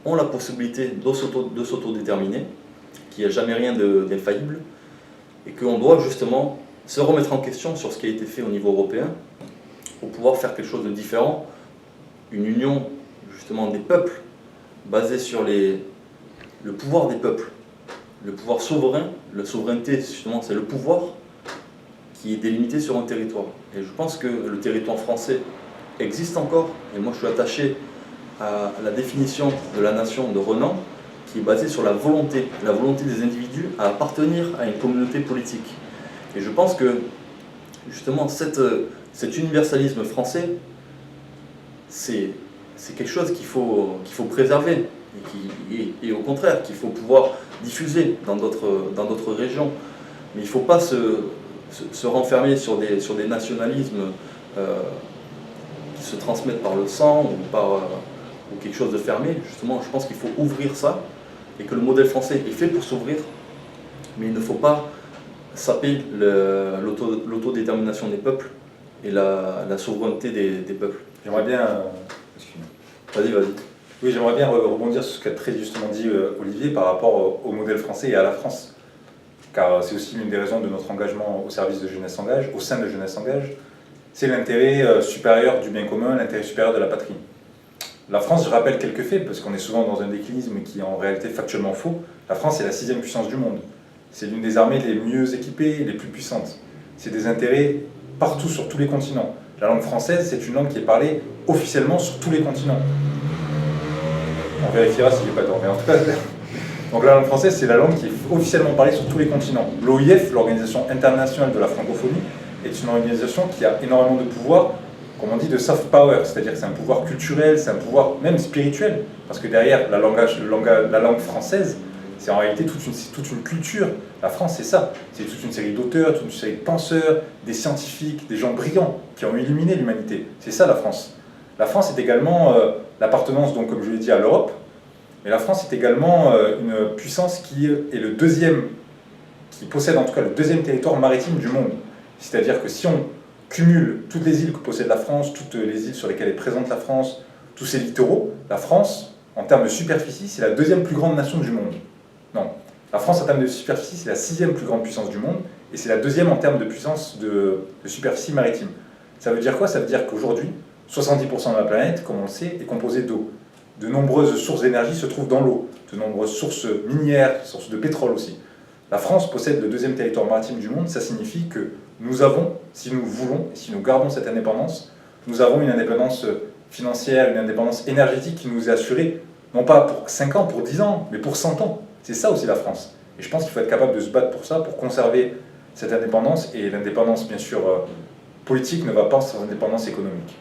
ont la possibilité de s'autodéterminer, qu'il n'y a jamais rien d'infaillible, et qu'on doit, justement, se remettre en question sur ce qui a été fait au niveau européen, pour pouvoir faire quelque chose de différent, une union, justement, des peuples, basée sur le pouvoir des peuples, le pouvoir souverain. La souveraineté, justement, c'est le pouvoir qui est délimité sur un territoire. Et je pense que le territoire français existe encore, et moi je suis attaché à la définition de la nation de Renan, qui est basée sur la volonté des individus à appartenir à une communauté politique. Et je pense que justement cet universalisme français, c'est quelque chose qu'il faut préserver, et au contraire qu'il faut pouvoir diffuser dans d'autres régions. Mais il ne faut pas se renfermer sur des nationalismes qui se transmettent par le sang ou quelque chose de fermé. Justement, je pense qu'il faut ouvrir ça, et que le modèle français est fait pour s'ouvrir, mais il ne faut pas saper l'autodétermination des peuples et la souveraineté des peuples. J'aimerais bien... Vas-y. Oui, j'aimerais bien rebondir sur ce qu'a très justement dit Olivier par rapport au modèle français et à la France. Car c'est aussi l'une des raisons de notre engagement au service de Jeunesse Engage, au sein de Jeunesse Engage, c'est l'intérêt supérieur du bien commun, l'intérêt supérieur de la patrie. La France, je rappelle quelques faits, parce qu'on est souvent dans un déclinisme qui est en réalité factuellement faux. La France est la 6e puissance du monde. C'est l'une des armées les mieux équipées et les plus puissantes. C'est des intérêts partout, sur tous les continents. La langue française, c'est une langue qui est parlée officiellement sur tous les continents. On vérifiera si j'ai pas tort, mais en tout cas... Donc la langue française, c'est la langue qui est officiellement parlée sur tous les continents. L'OIF, l'Organisation internationale de la francophonie, est une organisation qui a énormément de pouvoir, comme on dit, de soft power, c'est-à-dire que c'est un pouvoir culturel, c'est un pouvoir même spirituel, parce que derrière la langue française, c'est en réalité toute une culture. La France, c'est ça. C'est toute une série d'auteurs, toute une série de penseurs, des scientifiques, des gens brillants qui ont illuminé l'humanité. C'est ça la France. La France est également l'appartenance, donc comme je l'ai dit, à l'Europe, mais la France est également une puissance qui est le deuxième, qui possède en tout cas le deuxième territoire maritime du monde. C'est-à-dire que si on cumule toutes les îles que possède la France, toutes les îles sur lesquelles est présente la France, tous ces littoraux, la France, en termes de superficie, c'est la deuxième plus grande nation du monde. Non, la France en termes de superficie, c'est la 6e plus grande puissance du monde, et c'est la deuxième en termes de puissance de superficie maritime. Ça veut dire quoi? Ça veut dire qu'aujourd'hui, 70% de la planète, comme on le sait, est composée d'eau. De nombreuses sources d'énergie se trouvent dans l'eau, de nombreuses sources minières, sources de pétrole aussi. La France possède le deuxième territoire maritime du monde, ça signifie que nous avons, si nous voulons, et si nous gardons cette indépendance, nous avons une indépendance financière, une indépendance énergétique qui nous est assurée, non pas pour 5 ans, pour 10 ans, mais pour 100 ans. C'est ça aussi la France. Et je pense qu'il faut être capable de se battre pour ça, pour conserver cette indépendance, et l'indépendance bien sûr politique ne va pas sans indépendance économique.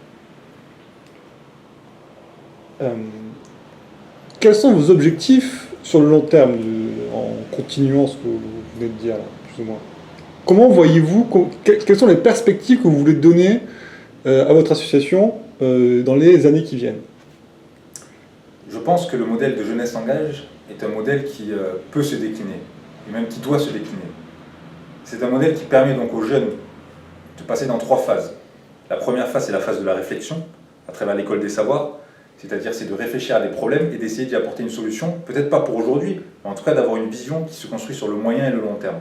Quels sont vos objectifs sur le long terme, en continuant ce que vous venez de dire, là, plus ou moins? Comment voyez-vous, quelles sont les perspectives que vous voulez donner à votre association dans les années qui viennent? Je pense que le modèle de Jeunesse S'engage est un modèle qui peut se décliner, et même qui doit se décliner. C'est un modèle qui permet donc aux jeunes de passer dans 3 phases. La première phase, c'est la phase de la réflexion, à travers l'école des savoirs, c'est-à-dire c'est de réfléchir à des problèmes et d'essayer d'y apporter une solution, peut-être pas pour aujourd'hui, mais en tout cas d'avoir une vision qui se construit sur le moyen et le long terme.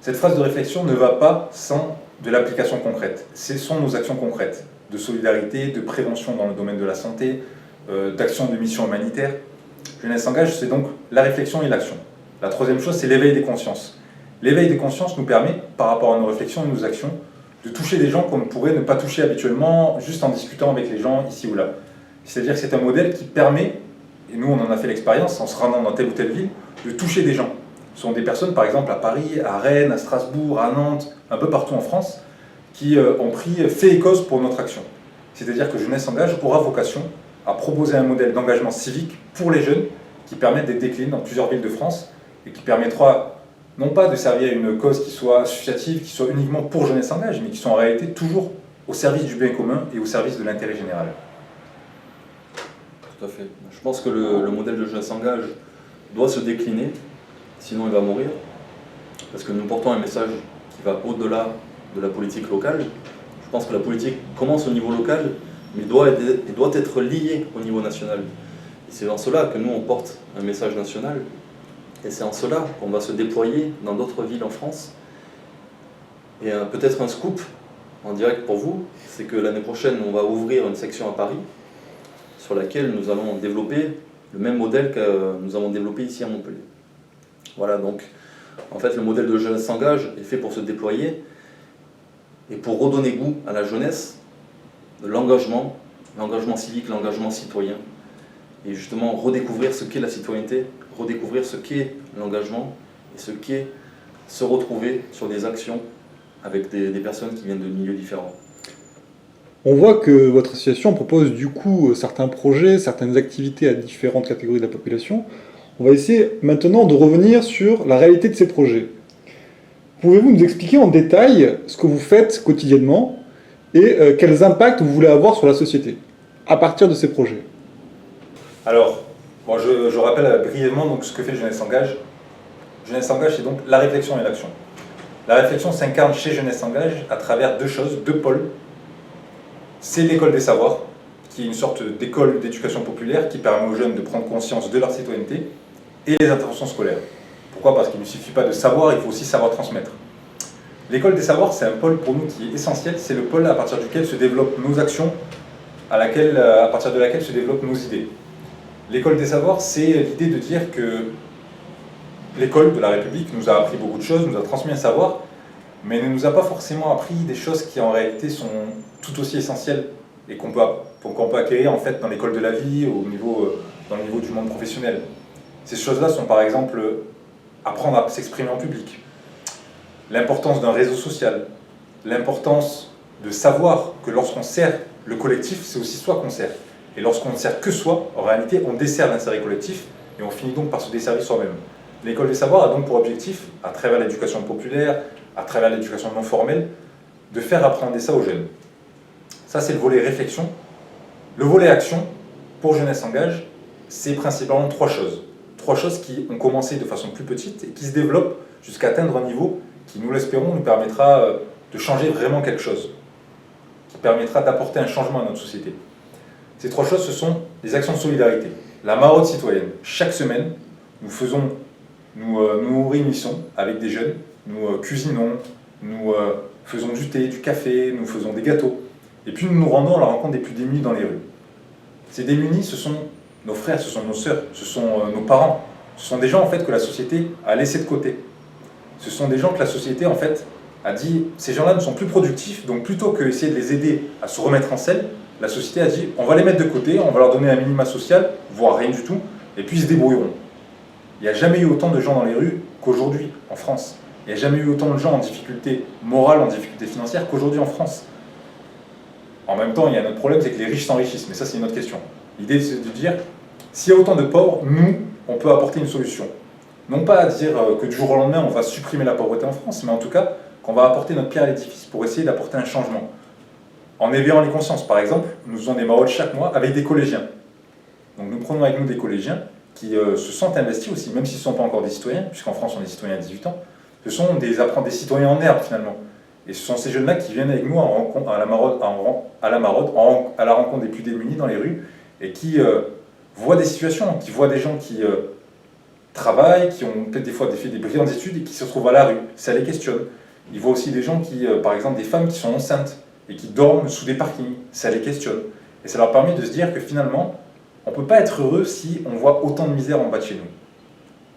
Cette phase de réflexion ne va pas sans de l'application concrète. Ce sont nos actions concrètes, de solidarité, de prévention dans le domaine de la santé, d'action de mission humanitaire. Jeunesse S'engage, c'est donc la réflexion et l'action. La troisième chose, c'est l'éveil des consciences. L'éveil des consciences nous permet, par rapport à nos réflexions et nos actions, de toucher des gens qu'on ne pourrait ne pas toucher habituellement, juste en discutant avec les gens ici ou là. C'est-à-dire que c'est un modèle qui permet, et nous on en a fait l'expérience en se rendant dans telle ou telle ville, de toucher des gens. Ce sont des personnes, par exemple, à Paris, à Rennes, à Strasbourg, à Nantes, un peu partout en France, qui ont fait et cause pour notre action. C'est-à-dire que Jeunesse S'engage aura vocation à proposer un modèle d'engagement civique pour les jeunes qui permettent d'être déclinés dans plusieurs villes de France et qui permettra non pas de servir à une cause qui soit associative, qui soit uniquement pour Jeunesse S'engage, mais qui soit en réalité toujours au service du bien commun et au service de l'intérêt général. Tout à fait. Je pense que le modèle de Jeunesse S'engage doit se décliner, sinon il va mourir, parce que nous portons un message qui va au-delà de la politique locale. Je pense que la politique commence au niveau local, mais doit être liée au niveau national. Et c'est en cela que nous, on porte un message national, et c'est en cela qu'on va se déployer dans d'autres villes en France. Et peut-être un scoop en direct pour vous, c'est que l'année prochaine, on va ouvrir une section à Paris, sur laquelle nous allons développer le même modèle que nous avons développé ici à Montpellier. Voilà, donc en fait le modèle de Jeunesse S'engage est fait pour se déployer et pour redonner goût à la jeunesse de l'engagement civique, l'engagement citoyen, et justement redécouvrir ce qu'est la citoyenneté, redécouvrir ce qu'est l'engagement et ce qu'est se retrouver sur des actions avec des personnes qui viennent de milieux différents. On voit que votre association propose du coup certains projets, certaines activités à différentes catégories de la population. On va essayer maintenant de revenir sur la réalité de ces projets. Pouvez-vous nous expliquer en détail ce que vous faites quotidiennement et quels impacts vous voulez avoir sur la société à partir de ces projets? Alors, bon, je rappelle brièvement donc, ce que fait Jeunesse S'engage. Jeunesse S'engage, c'est donc la réflexion et l'action. La réflexion s'incarne chez Jeunesse S'engage à travers 2 choses, 2 pôles. C'est l'école des savoirs, qui est une sorte d'école d'éducation populaire qui permet aux jeunes de prendre conscience de leur citoyenneté, et les interventions scolaires. Pourquoi? Parce qu'il ne suffit pas de savoir, il faut aussi savoir transmettre. L'école des savoirs, c'est un pôle pour nous qui est essentiel, c'est le pôle à partir duquel se développent nos actions, à partir de laquelle se développent nos idées. L'école des savoirs, c'est l'idée de dire que l'école de la République nous a appris beaucoup de choses, nous a transmis un savoir, mais ne nous a pas forcément appris des choses qui en réalité sont tout aussi essentielles et qu'on peut acquérir en fait dans l'école de la vie, dans le niveau du monde professionnel. Ces choses-là sont par exemple apprendre à s'exprimer en public, l'importance d'un réseau social, l'importance de savoir que lorsqu'on sert le collectif, c'est aussi soi qu'on sert. Et lorsqu'on ne sert que soi, en réalité, on dessert l'intérêt collectif et on finit donc par se desservir soi-même. L'école des savoirs a donc pour objectif, à travers l'éducation populaire, à travers l'éducation non formelle, de faire apprendre ça aux jeunes. Ça, c'est le volet réflexion. Le volet action, pour Jeunesse S'engage, c'est principalement 3 choses. 3 choses qui ont commencé de façon plus petite et qui se développent jusqu'à atteindre un niveau qui, nous l'espérons, nous permettra de changer vraiment quelque chose, qui permettra d'apporter un changement à notre société. Ces 3 choses, ce sont les actions de solidarité. La maraude citoyenne. Chaque semaine, nous réunissons avec des jeunes, nous cuisinons, nous faisons du thé, du café, nous faisons des gâteaux. Et puis nous nous rendons à la rencontre des plus démunis dans les rues. Ces démunis, ce sont nos frères, ce sont nos sœurs, ce sont nos parents. Ce sont des gens en fait que la société a laissés de côté. Ce sont des gens que la société en fait a dit, ces gens-là ne sont plus productifs, donc plutôt que d'essayer de les aider à se remettre en selle, la société a dit, on va les mettre de côté, on va leur donner un minima social, voire rien du tout, et puis ils se débrouilleront. Il n'y a jamais eu autant de gens dans les rues qu'aujourd'hui, en France. Il n'y a jamais eu autant de gens en difficulté morale, en difficulté financière qu'aujourd'hui en France. En même temps, il y a un autre problème, c'est que les riches s'enrichissent, mais ça c'est une autre question. L'idée c'est de dire, s'il y a autant de pauvres, nous, on peut apporter une solution. Non pas à dire que du jour au lendemain on va supprimer la pauvreté en France, mais en tout cas qu'on va apporter notre pierre à l'édifice pour essayer d'apporter un changement. En éveillant les consciences, par exemple, nous faisons des maraudes chaque mois avec des collégiens. Donc nous prenons avec nous des collégiens qui se sentent investis aussi, même s'ils ne sont pas encore des citoyens, puisqu'en France on est citoyens à 18 ans, ce sont des citoyens en herbe finalement. Et ce sont ces jeunes-là qui viennent avec nous à la maraude, à la rencontre des plus démunis dans les rues, et qui voient des situations, qui voient des gens qui travaillent, qui ont peut-être des fois fait des brillantes études et qui se retrouvent à la rue. Ça les questionne. Ils voient aussi des gens qui, par exemple, des femmes qui sont enceintes et qui dorment sous des parkings. Ça les questionne. Et ça leur permet de se dire que finalement, on ne peut pas être heureux si on voit autant de misère en bas de chez nous.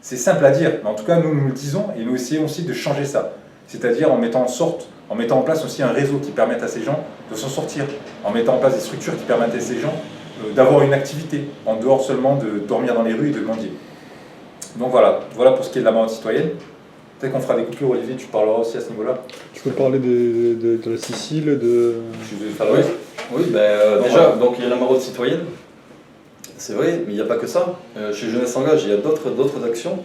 C'est simple à dire, mais en tout cas, nous le disons et nous essayons aussi de changer ça. C'est-à-dire en mettant en place aussi un réseau qui permette à ces gens de s'en sortir, en mettant en place des structures qui permettent à ces gens d'avoir une activité, en dehors seulement de dormir dans les rues et de mendier. Donc voilà pour ce qui est de la maraude citoyenne. Peut-être qu'on fera des coupures, Olivier, tu parleras aussi à ce niveau-là. Tu peux parler de la Sicile, de... Je vais faire oui, déjà, donc il y a la maraude citoyenne, c'est vrai, mais il n'y a pas que ça. Chez Jeunesse Engage, il y a d'autres actions.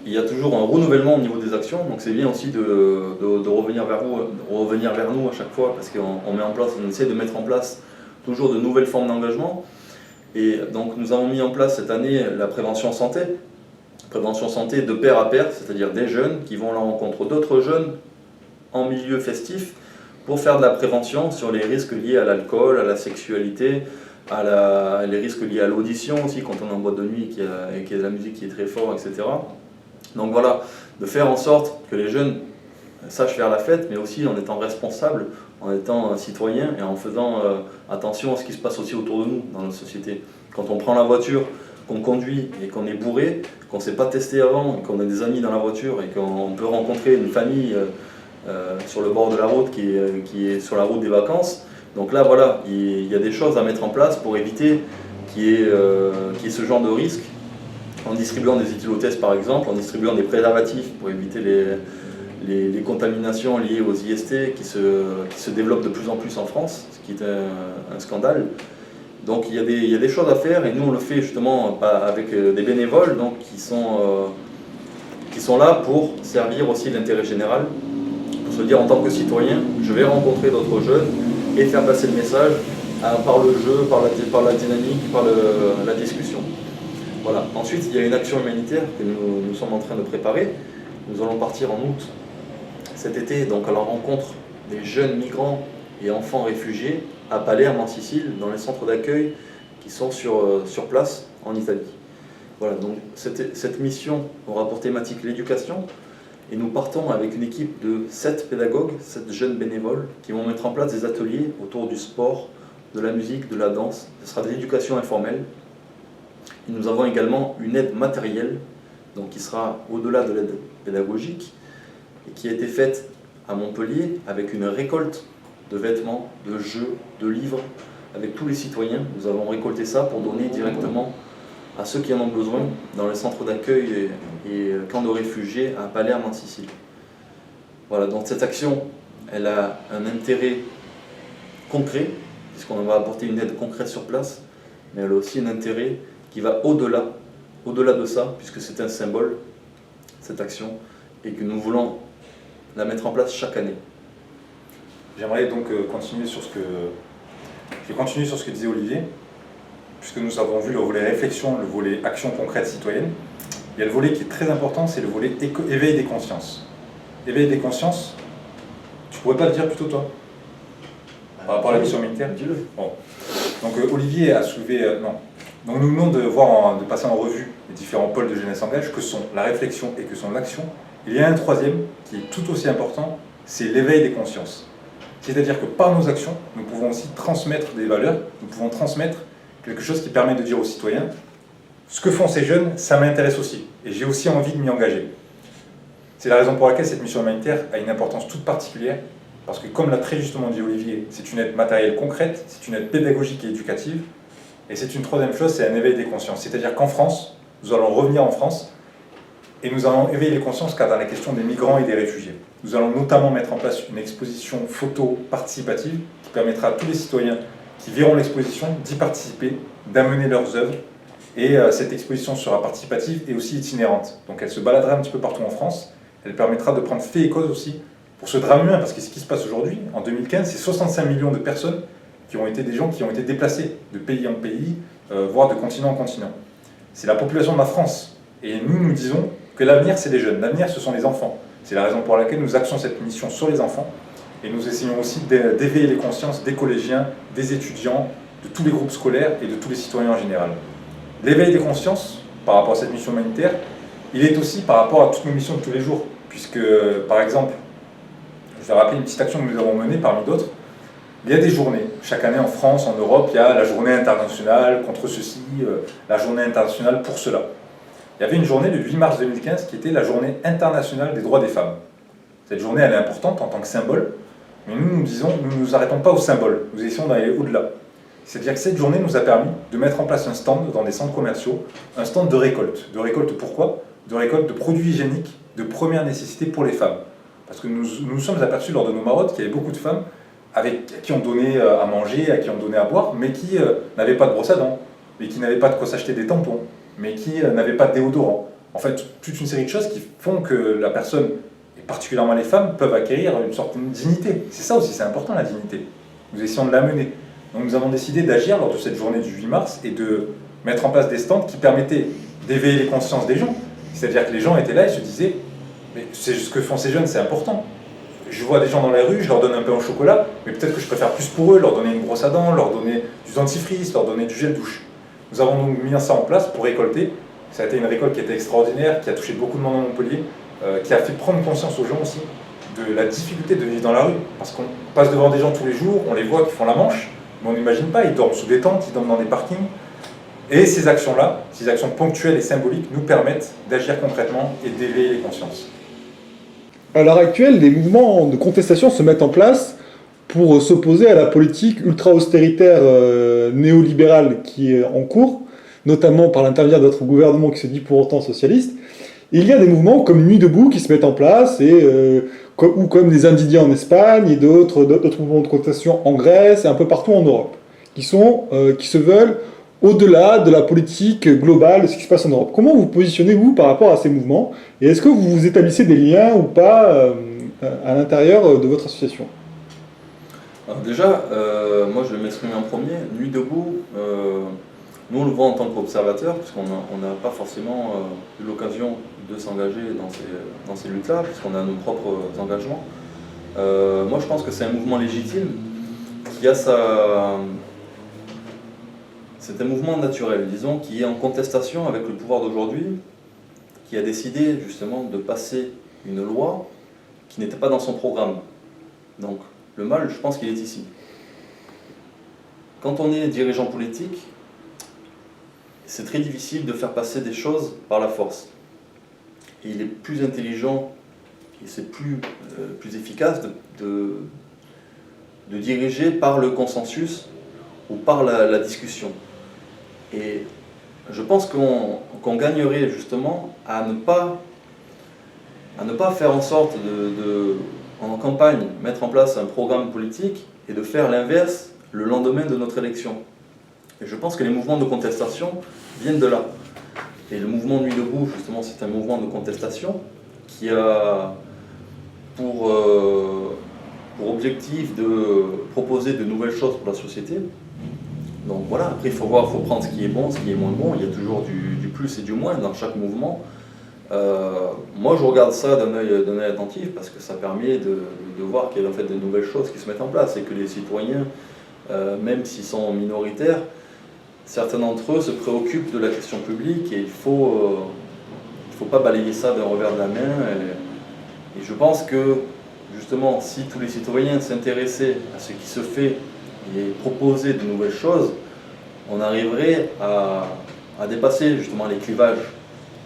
Il y a toujours un renouvellement au niveau des actions, donc c'est bien aussi de revenir vers nous à chaque fois, parce qu'on essaie de mettre en place toujours de nouvelles formes d'engagement. Et donc nous avons mis en place cette année la prévention santé de pair à pair, c'est-à-dire des jeunes qui vont à la rencontre d'autres jeunes en milieu festif pour faire de la prévention sur les risques liés à l'alcool, à la sexualité, les risques liés à l'audition aussi, quand on est en boîte de nuit et qu'il y a de la musique qui est très forte, etc. Donc voilà, de faire en sorte que les jeunes sachent faire la fête, mais aussi en étant responsables, en étant citoyens et en faisant attention à ce qui se passe aussi autour de nous dans notre société. Quand on prend la voiture, qu'on conduit et qu'on est bourré, qu'on ne s'est pas testé avant, qu'on a des amis dans la voiture et qu'on peut rencontrer une famille sur le bord de la route qui est sur la route des vacances. Donc là, voilà, il y a des choses à mettre en place pour éviter qu'il y ait ce genre de risque, en distribuant des éthylotests par exemple, en distribuant des préservatifs pour éviter les contaminations liées aux IST qui se développent de plus en plus en France, ce qui est un scandale. Donc il y a des choses à faire et nous on le fait justement avec des bénévoles donc, qui sont là pour servir aussi l'intérêt général, pour se dire en tant que citoyen, je vais rencontrer d'autres jeunes et faire passer le message par le jeu, par la dynamique, par la discussion. Voilà. Ensuite il y a une action humanitaire que nous sommes en train de préparer. Nous allons partir en août cet été donc à la rencontre des jeunes migrants et enfants réfugiés à Palerme en Sicile, dans les centres d'accueil qui sont sur place en Italie. Voilà, donc cette mission aura pour thématique l'éducation et nous partons avec une équipe de 7 pédagogues, 7 jeunes bénévoles qui vont mettre en place des ateliers autour du sport, de la musique, de la danse. Ce sera de l'éducation informelle. Et nous avons également une aide matérielle, donc qui sera au-delà de l'aide pédagogique et qui a été faite à Montpellier avec une récolte de vêtements, de jeux, de livres, avec tous les citoyens. Nous avons récolté ça pour donner directement à ceux qui en ont besoin dans les centres d'accueil et camps de réfugiés à Palerme en Sicile. Voilà, donc cette action, elle a un intérêt concret, puisqu'on va apporter une aide concrète sur place, mais elle a aussi un intérêt qui va au-delà de ça, puisque c'est un symbole, cette action, et que nous voulons la mettre en place chaque année. J'aimerais donc continuer sur ce que disait Olivier, puisque nous avons vu le volet réflexion, le volet action concrète citoyenne. Il y a le volet qui est très important, c'est le volet éveil des consciences. Éveil des consciences, tu pourrais pas le dire plutôt toi, par rapport à la mission militaire? Dis-le. Bon. Donc Olivier a soulevé... non. Donc nous venons de passer en revue les différents pôles de Jeunesse Engage, que sont la réflexion et que sont l'action. Il y a un troisième qui est tout aussi important, c'est l'éveil des consciences. C'est-à-dire que par nos actions, nous pouvons aussi transmettre des valeurs, nous pouvons transmettre quelque chose qui permet de dire aux citoyens ce que font ces jeunes, ça m'intéresse aussi, et j'ai aussi envie de m'y engager. C'est la raison pour laquelle cette mission humanitaire a une importance toute particulière, parce que comme l'a très justement dit Olivier, c'est une aide matérielle concrète, c'est une aide pédagogique et éducative, et c'est une troisième chose, c'est un éveil des consciences. C'est-à-dire qu'en France, nous allons revenir en France, Et nous allons éveiller les consciences quant à la question des migrants et des réfugiés. Nous allons notamment mettre en place une exposition photo participative qui permettra à tous les citoyens qui verront l'exposition d'y participer, d'amener leurs œuvres. Et cette exposition sera participative et aussi itinérante. Donc elle se baladera un petit peu partout en France. Elle permettra de prendre fait et cause aussi pour ce drame humain, parce que ce qui se passe aujourd'hui, en 2015, c'est 65 millions de personnes qui ont été des gens qui ont été déplacés de pays en pays, voire de continent en continent. C'est la population de la France. Et nous disons que l'avenir, c'est les jeunes. L'avenir, ce sont les enfants. C'est la raison pour laquelle nous axons cette mission sur les enfants. Et nous essayons aussi d'éveiller les consciences des collégiens, des étudiants, de tous les groupes scolaires et de tous les citoyens en général. L'éveil des consciences, par rapport à cette mission humanitaire, il est aussi par rapport à toutes nos missions de tous les jours. Puisque, par exemple, je vais rappeler une petite action que nous avons menée parmi d'autres. Il y a des journées. Chaque année en France, en Europe, il y a la journée internationale contre ceci, la journée internationale pour cela. Il y avait une journée le 8 mars 2015 qui était la journée internationale des droits des femmes. Cette journée, elle est importante en tant que symbole, mais nous disons, nous ne nous arrêtons pas au symbole, nous essayons d'aller au-delà. C'est-à-dire que cette journée nous a permis de mettre en place un stand dans des centres commerciaux, un stand de récolte. De récolte pourquoi? De récolte de produits hygiéniques de première nécessité pour les femmes. Parce que nous nous sommes aperçus lors de nos marottes qu'il y avait beaucoup de femmes à qui on donnait à manger, à qui on donnait à boire, mais qui n'avaient pas de brosse à dents, mais qui n'avaient pas de quoi s'acheter des tampons, mais qui n'avaient pas de déodorant. En fait, toute une série de choses qui font que la personne, et particulièrement les femmes, peuvent acquérir une sorte de dignité. C'est ça aussi, c'est important la dignité. Nous essayons de l'amener. Donc nous avons décidé d'agir lors de cette journée du 8 mars et de mettre en place des stands qui permettaient d'éveiller les consciences des gens. C'est-à-dire que les gens étaient là et se disaient « mais c'est ce que font ces jeunes, c'est important. Je vois des gens dans la rue, je leur donne un pain au chocolat, mais peut-être que je préfère plus pour eux, leur donner une brosse à dents, leur donner du dentifrice, leur donner du gel douche. » Nous avons donc mis ça en place pour récolter. Ça a été une récolte qui a été extraordinaire, qui a touché beaucoup de monde à Montpellier, qui a fait prendre conscience aux gens aussi de la difficulté de vivre dans la rue. Parce qu'on passe devant des gens tous les jours, on les voit qui font la manche, mais on n'imagine pas, ils dorment sous des tentes, ils dorment dans des parkings. Et ces actions-là, ces actions ponctuelles et symboliques, nous permettent d'agir concrètement et d'éveiller les consciences. À l'heure actuelle, des mouvements de contestation se mettent en place pour s'opposer à la politique ultra-austéritaire néolibérale qui est en cours, notamment par l'intermédiaire de notre gouvernement qui se dit pour autant socialiste. Et il y a des mouvements comme Nuit debout qui se mettent en place, ou comme les Indigènes en Espagne, et d'autres mouvements de contestation en Grèce et un peu partout en Europe, qui se veulent au-delà de la politique globale de ce qui se passe en Europe. Comment vous positionnez-vous par rapport à ces mouvements? Et est-ce que vous établissez des liens ou pas à l'intérieur de votre association? Alors déjà, moi je vais m'exprimer en premier. Nuit debout, nous on le voit en tant qu'observateur, puisqu'on n'a pas forcément eu l'occasion de s'engager dans ces luttes-là, puisqu'on a nos propres engagements. Moi je pense que c'est un mouvement légitime qui a c'est un mouvement naturel, disons, qui est en contestation avec le pouvoir d'aujourd'hui, qui a décidé justement de passer une loi qui n'était pas dans son programme. Donc le mal, je pense qu'il est ici. Quand on est dirigeant politique, c'est très difficile de faire passer des choses par la force. Et il est plus intelligent et c'est plus efficace de diriger par le consensus ou par la discussion. Et je pense qu'on gagnerait justement à ne pas faire en sorte en campagne, mettre en place un programme politique et de faire l'inverse le lendemain de notre élection. Et je pense que les mouvements de contestation viennent de là. Et le mouvement Nuit debout, justement, c'est un mouvement de contestation qui a pour objectif de proposer de nouvelles choses pour la société. Donc voilà, après il faut prendre ce qui est bon, ce qui est moins bon, il y a toujours du plus et du moins dans chaque mouvement. Moi je regarde ça d'un œil attentif parce que ça permet de voir qu'il y a en fait de nouvelles choses qui se mettent en place et que les citoyens, même s'ils sont minoritaires, certains d'entre eux se préoccupent de la question publique et il faut pas balayer ça d'un revers de la main. Et je pense que justement si tous les citoyens s'intéressaient à ce qui se fait et proposer de nouvelles choses, on arriverait à dépasser justement les clivages.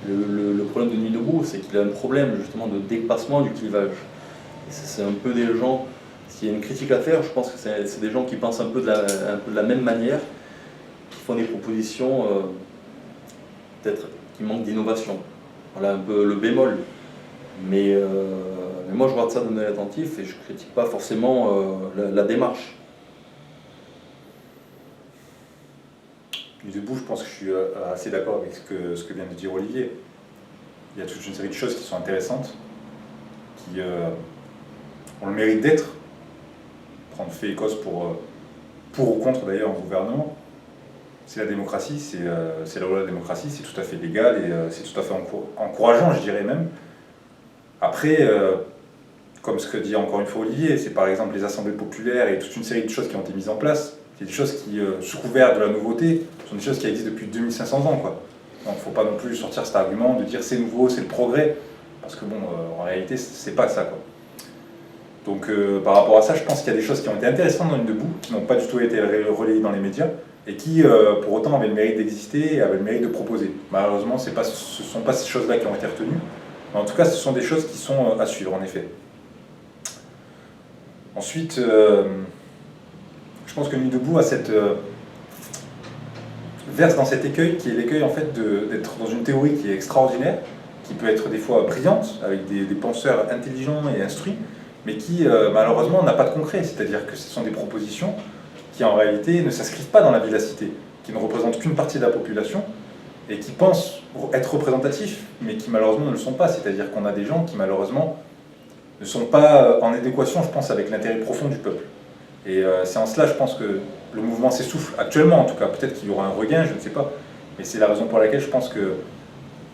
Le problème de Nuit debout, c'est qu'il a un problème justement de dépassement du clivage. Et c'est un peu des gens, s'il y a une critique à faire, je pense que c'est des gens qui pensent un peu de la même manière, qui font des propositions peut-être qui manquent d'innovation. voilà un peu le bémol. Mais moi je regarde ça d'un œil attentif et je critique pas forcément la démarche. Du debout, je pense que je suis assez d'accord avec ce que vient de dire Olivier. Il y a toute une série de choses qui sont intéressantes, qui ont le mérite d'être. Prendre fait et cause pour ou contre d'ailleurs un gouvernement. C'est la démocratie, c'est la loi de la démocratie, c'est tout à fait légal et c'est tout à fait encourageant, je dirais même. Après, comme ce que dit encore une fois Olivier, c'est par exemple les assemblées populaires et toute une série de choses qui ont été mises en place. C'est des choses qui, sous couvert de la nouveauté, sont des choses qui existent depuis 2500 ans, quoi. Donc il ne faut pas non plus sortir cet argument de dire c'est nouveau, c'est le progrès, parce que bon, en réalité, c'est pas ça, quoi. Donc par rapport à ça, je pense qu'il y a des choses qui ont été intéressantes dans Nuit debout, qui n'ont pas du tout été relayées dans les médias, et qui pour autant avaient le mérite d'exister et avaient le mérite de proposer. Malheureusement, ce ne sont pas ces choses-là qui ont été retenues, mais en tout cas, ce sont des choses qui sont à suivre, en effet. Ensuite, je pense que Nuit debout a verse dans cet écueil qui est l'écueil en fait d'être dans une théorie qui est extraordinaire, qui peut être des fois brillante, avec des penseurs intelligents et instruits, mais qui malheureusement n'a pas de concret, c'est-à-dire que ce sont des propositions qui en réalité ne s'inscrivent pas dans la vie de la cité, qui ne représentent qu'une partie de la population, et qui pensent être représentatifs, mais qui malheureusement ne le sont pas, c'est-à-dire qu'on a des gens qui malheureusement ne sont pas en adéquation, je pense, avec l'intérêt profond du peuple. Et c'est en cela, je pense, que le mouvement s'essouffle, actuellement en tout cas, peut-être qu'il y aura un regain, je ne sais pas, mais c'est la raison pour laquelle je pense que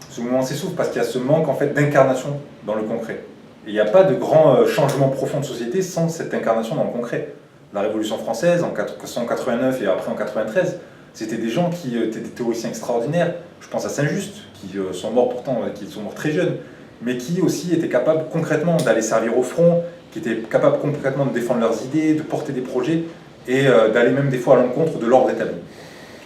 ce mouvement s'essouffle, parce qu'il y a ce manque en fait d'incarnation dans le concret. Et il n'y a pas de grand changement profond de société sans cette incarnation dans le concret. La Révolution française, en 1789 et après en 93, c'était des gens qui étaient des théoriciens extraordinaires. Je pense à Saint-Just, qui sont morts pourtant, qui sont morts très jeunes, mais qui aussi étaient capables concrètement d'aller servir au front, qui étaient capables concrètement de défendre leurs idées, de porter des projets, et d'aller même des fois à l'encontre de l'ordre établi.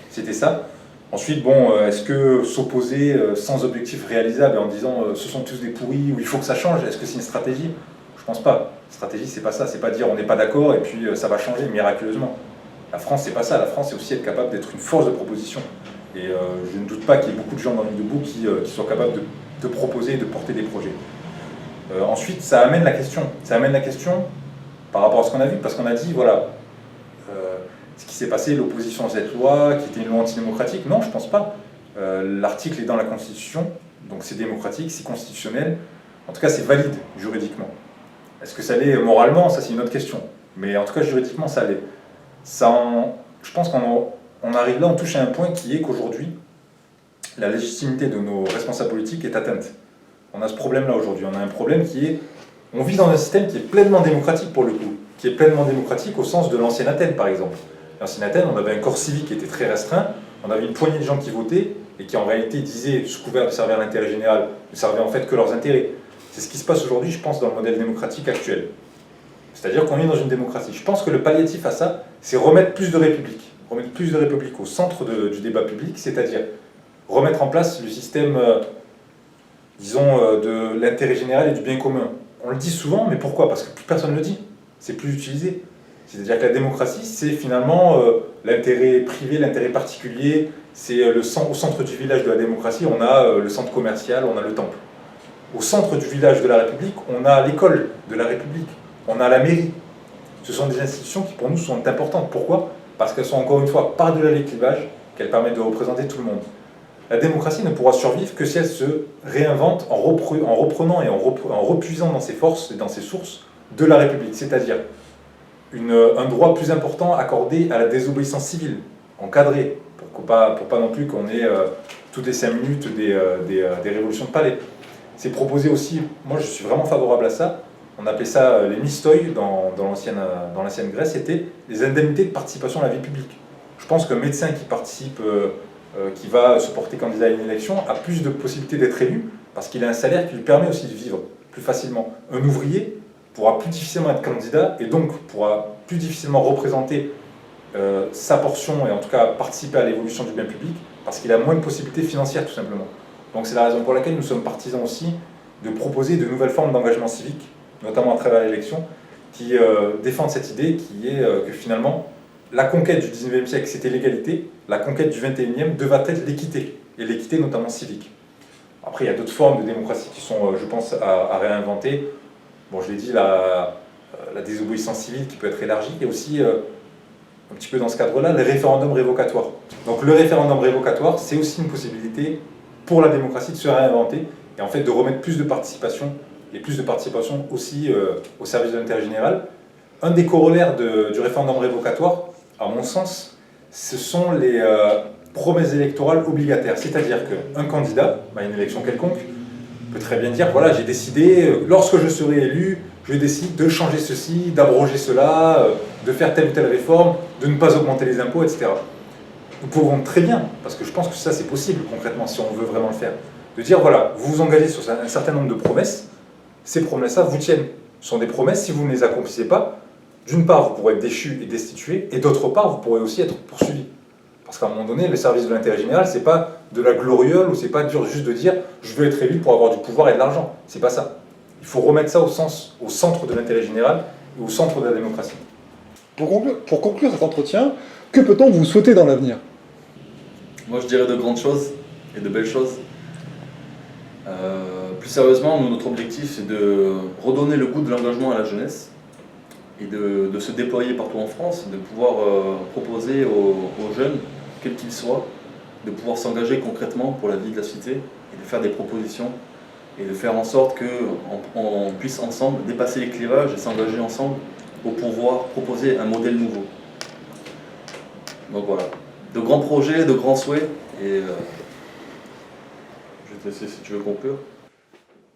C'était ça. Ensuite, bon, est-ce que s'opposer sans objectif réalisable en disant ce sont tous des pourris ou il faut que ça change, est-ce que c'est une stratégie? Je pense pas. Stratégie, c'est pas ça, c'est pas dire on n'est pas d'accord et puis ça va changer miraculeusement. La France, c'est pas ça. La France, c'est aussi être capable d'être une force de proposition. Et je ne doute pas qu'il y ait beaucoup de gens dans Nuit debout qui soient capables de proposer et de porter des projets. Ensuite, ça amène la question. Ça amène la question par rapport à ce qu'on a vu, parce qu'on a dit, voilà, ce qui s'est passé, l'opposition à cette loi, qui était une loi antidémocratique, non, je pense pas. L'article est dans la Constitution, donc c'est démocratique, c'est constitutionnel. En tout cas, c'est valide juridiquement. Est-ce que ça l'est moralement? Ça, c'est une autre question. Mais en tout cas, juridiquement, ça l'est. Je pense qu'on arrive là, on touche à un point qui est qu'aujourd'hui, la légitimité de nos responsables politiques est atteinte. On a ce problème-là aujourd'hui. On a un problème qui est... On vit dans un système qui est pleinement démocratique pour le coup, qui est pleinement démocratique au sens de l'ancienne Athènes, par exemple. L'ancienne Athènes, on avait un corps civique qui était très restreint, on avait une poignée de gens qui votaient et qui en réalité disaient, sous couvert de servir l'intérêt général, ne servaient en fait que leurs intérêts. C'est ce qui se passe aujourd'hui, je pense, dans le modèle démocratique actuel. C'est-à-dire qu'on est dans une démocratie. Je pense que le palliatif à ça, c'est remettre plus de république. Remettre plus de république au centre du débat public, c'est-à-dire remettre en place le système, disons, de l'intérêt général et du bien commun. On le dit souvent, mais pourquoi? Parce que plus personne ne le dit. C'est plus utilisé. C'est-à-dire que la démocratie, c'est finalement l'intérêt privé, l'intérêt particulier. C'est au centre du village de la démocratie, on a le centre commercial, on a le temple. Au centre du village de la République, on a l'école de la République, on a la mairie. Ce sont des institutions qui pour nous sont importantes. Pourquoi? Parce qu'elles sont encore une fois par-delà les clivages, qu'elles permettent de représenter tout le monde. La démocratie ne pourra survivre que si elle se réinvente en reprenant et en repuisant dans ses forces et dans ses sources de la République, c'est-à-dire un droit plus important accordé à la désobéissance civile, encadré, pour pas non plus qu'on ait toutes les 5 minutes des révolutions de palais. C'est proposé aussi, moi je suis vraiment favorable à ça, on appelait ça les mistoi dans l'ancienne Grèce, c'était les indemnités de participation à la vie publique. Je pense qu'un médecin qui participe, qui va se porter candidat à une élection, a plus de possibilités d'être élu, parce qu'il a un salaire qui lui permet aussi de vivre plus facilement. Un ouvrier pourra plus difficilement être candidat, et donc pourra plus difficilement représenter sa portion, et en tout cas participer à l'évolution du bien public, parce qu'il a moins de possibilités financières tout simplement. Donc c'est la raison pour laquelle nous sommes partisans aussi de proposer de nouvelles formes d'engagement civique, notamment à travers l'élection, qui défendent cette idée qui est que finalement, la conquête du 19e siècle, c'était l'égalité, la conquête du 21e devait être l'équité, et l'équité notamment civique. Après, il y a d'autres formes de démocratie qui sont, je pense, à réinventer. Bon, je l'ai dit, la désobéissance civile qui peut être élargie. Il y a aussi, un petit peu dans ce cadre-là, les référendums révocatoires. Donc le référendum révocatoire, c'est aussi une possibilité pour la démocratie de se réinventer et en fait de remettre plus de participation, et plus de participation aussi au service de l'intérêt général. Un des corollaires du référendum révocatoire, à mon sens, ce sont les promesses électorales obligataires. C'est-à-dire qu'un candidat, à une élection quelconque, peut très bien dire, voilà, j'ai décidé, lorsque je serai élu, je décide de changer ceci, d'abroger cela, de faire telle ou telle réforme, de ne pas augmenter les impôts, etc. Nous pouvons très bien, parce que je pense que ça c'est possible concrètement si on veut vraiment le faire, de dire voilà, vous vous engagez sur un certain nombre de promesses, ces promesses-là vous tiennent. Ce sont des promesses, si vous ne les accomplissez pas, d'une part vous pourrez être déchu et destitué, et d'autre part vous pourrez aussi être poursuivi. Parce qu'à un moment donné, le service de l'intérêt général, c'est pas de la gloriole, ou c'est pas juste de dire je veux être élu pour avoir du pouvoir et de l'argent. C'est pas ça. Il faut remettre ça au centre de l'intérêt général et au centre de la démocratie. Pour conclure cet entretien, que peut-on vous souhaiter dans l'avenir? Moi, je dirais de grandes choses et de belles choses. Plus sérieusement, notre objectif, c'est de redonner le goût de l'engagement à la jeunesse et de se déployer partout en France, de pouvoir proposer aux jeunes, quels qu'ils soient, de pouvoir s'engager concrètement pour la vie de la cité et de faire des propositions et de faire en sorte qu'on puisse ensemble dépasser les clivages et s'engager ensemble pour pouvoir proposer un modèle nouveau. Donc voilà, de grands projets, de grands souhaits, et je vais te laisser si tu veux conclure.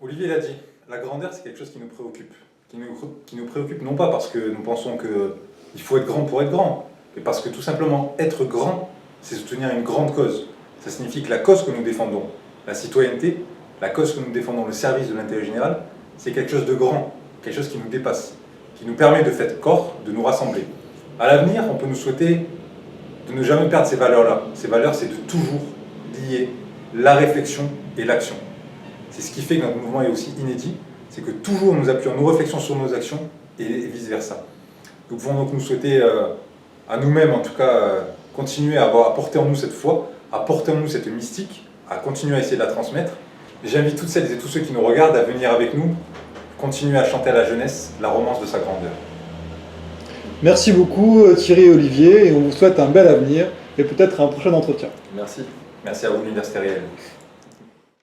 Olivier l'a dit, la grandeur c'est quelque chose qui nous préoccupe. Qui nous préoccupe non pas parce que nous pensons qu'il faut être grand pour être grand, mais parce que tout simplement être grand, c'est soutenir une grande cause. Ça signifie que la cause que nous défendons, la citoyenneté, la cause que nous défendons, le service de l'intérêt général, c'est quelque chose de grand, quelque chose qui nous dépasse, qui nous permet de faire corps, de nous rassembler. À l'avenir, on peut nous souhaiter de ne jamais perdre ces valeurs-là. Ces valeurs, c'est de toujours lier la réflexion et l'action. C'est ce qui fait que notre mouvement est aussi inédit, c'est que toujours nous appuyons nos réflexions sur nos actions et vice-versa. Nous pouvons donc nous souhaiter, à nous-mêmes en tout cas, continuer à porter en nous cette foi, à porter en nous cette mystique, à continuer à essayer de la transmettre. J'invite toutes celles et tous ceux qui nous regardent à venir avec nous, continuer à chanter à la jeunesse la romance de sa grandeur. Merci beaucoup Thierry et Olivier, et on vous souhaite un bel avenir et peut-être un prochain entretien. Merci. Merci à vous, l'Université Réelle.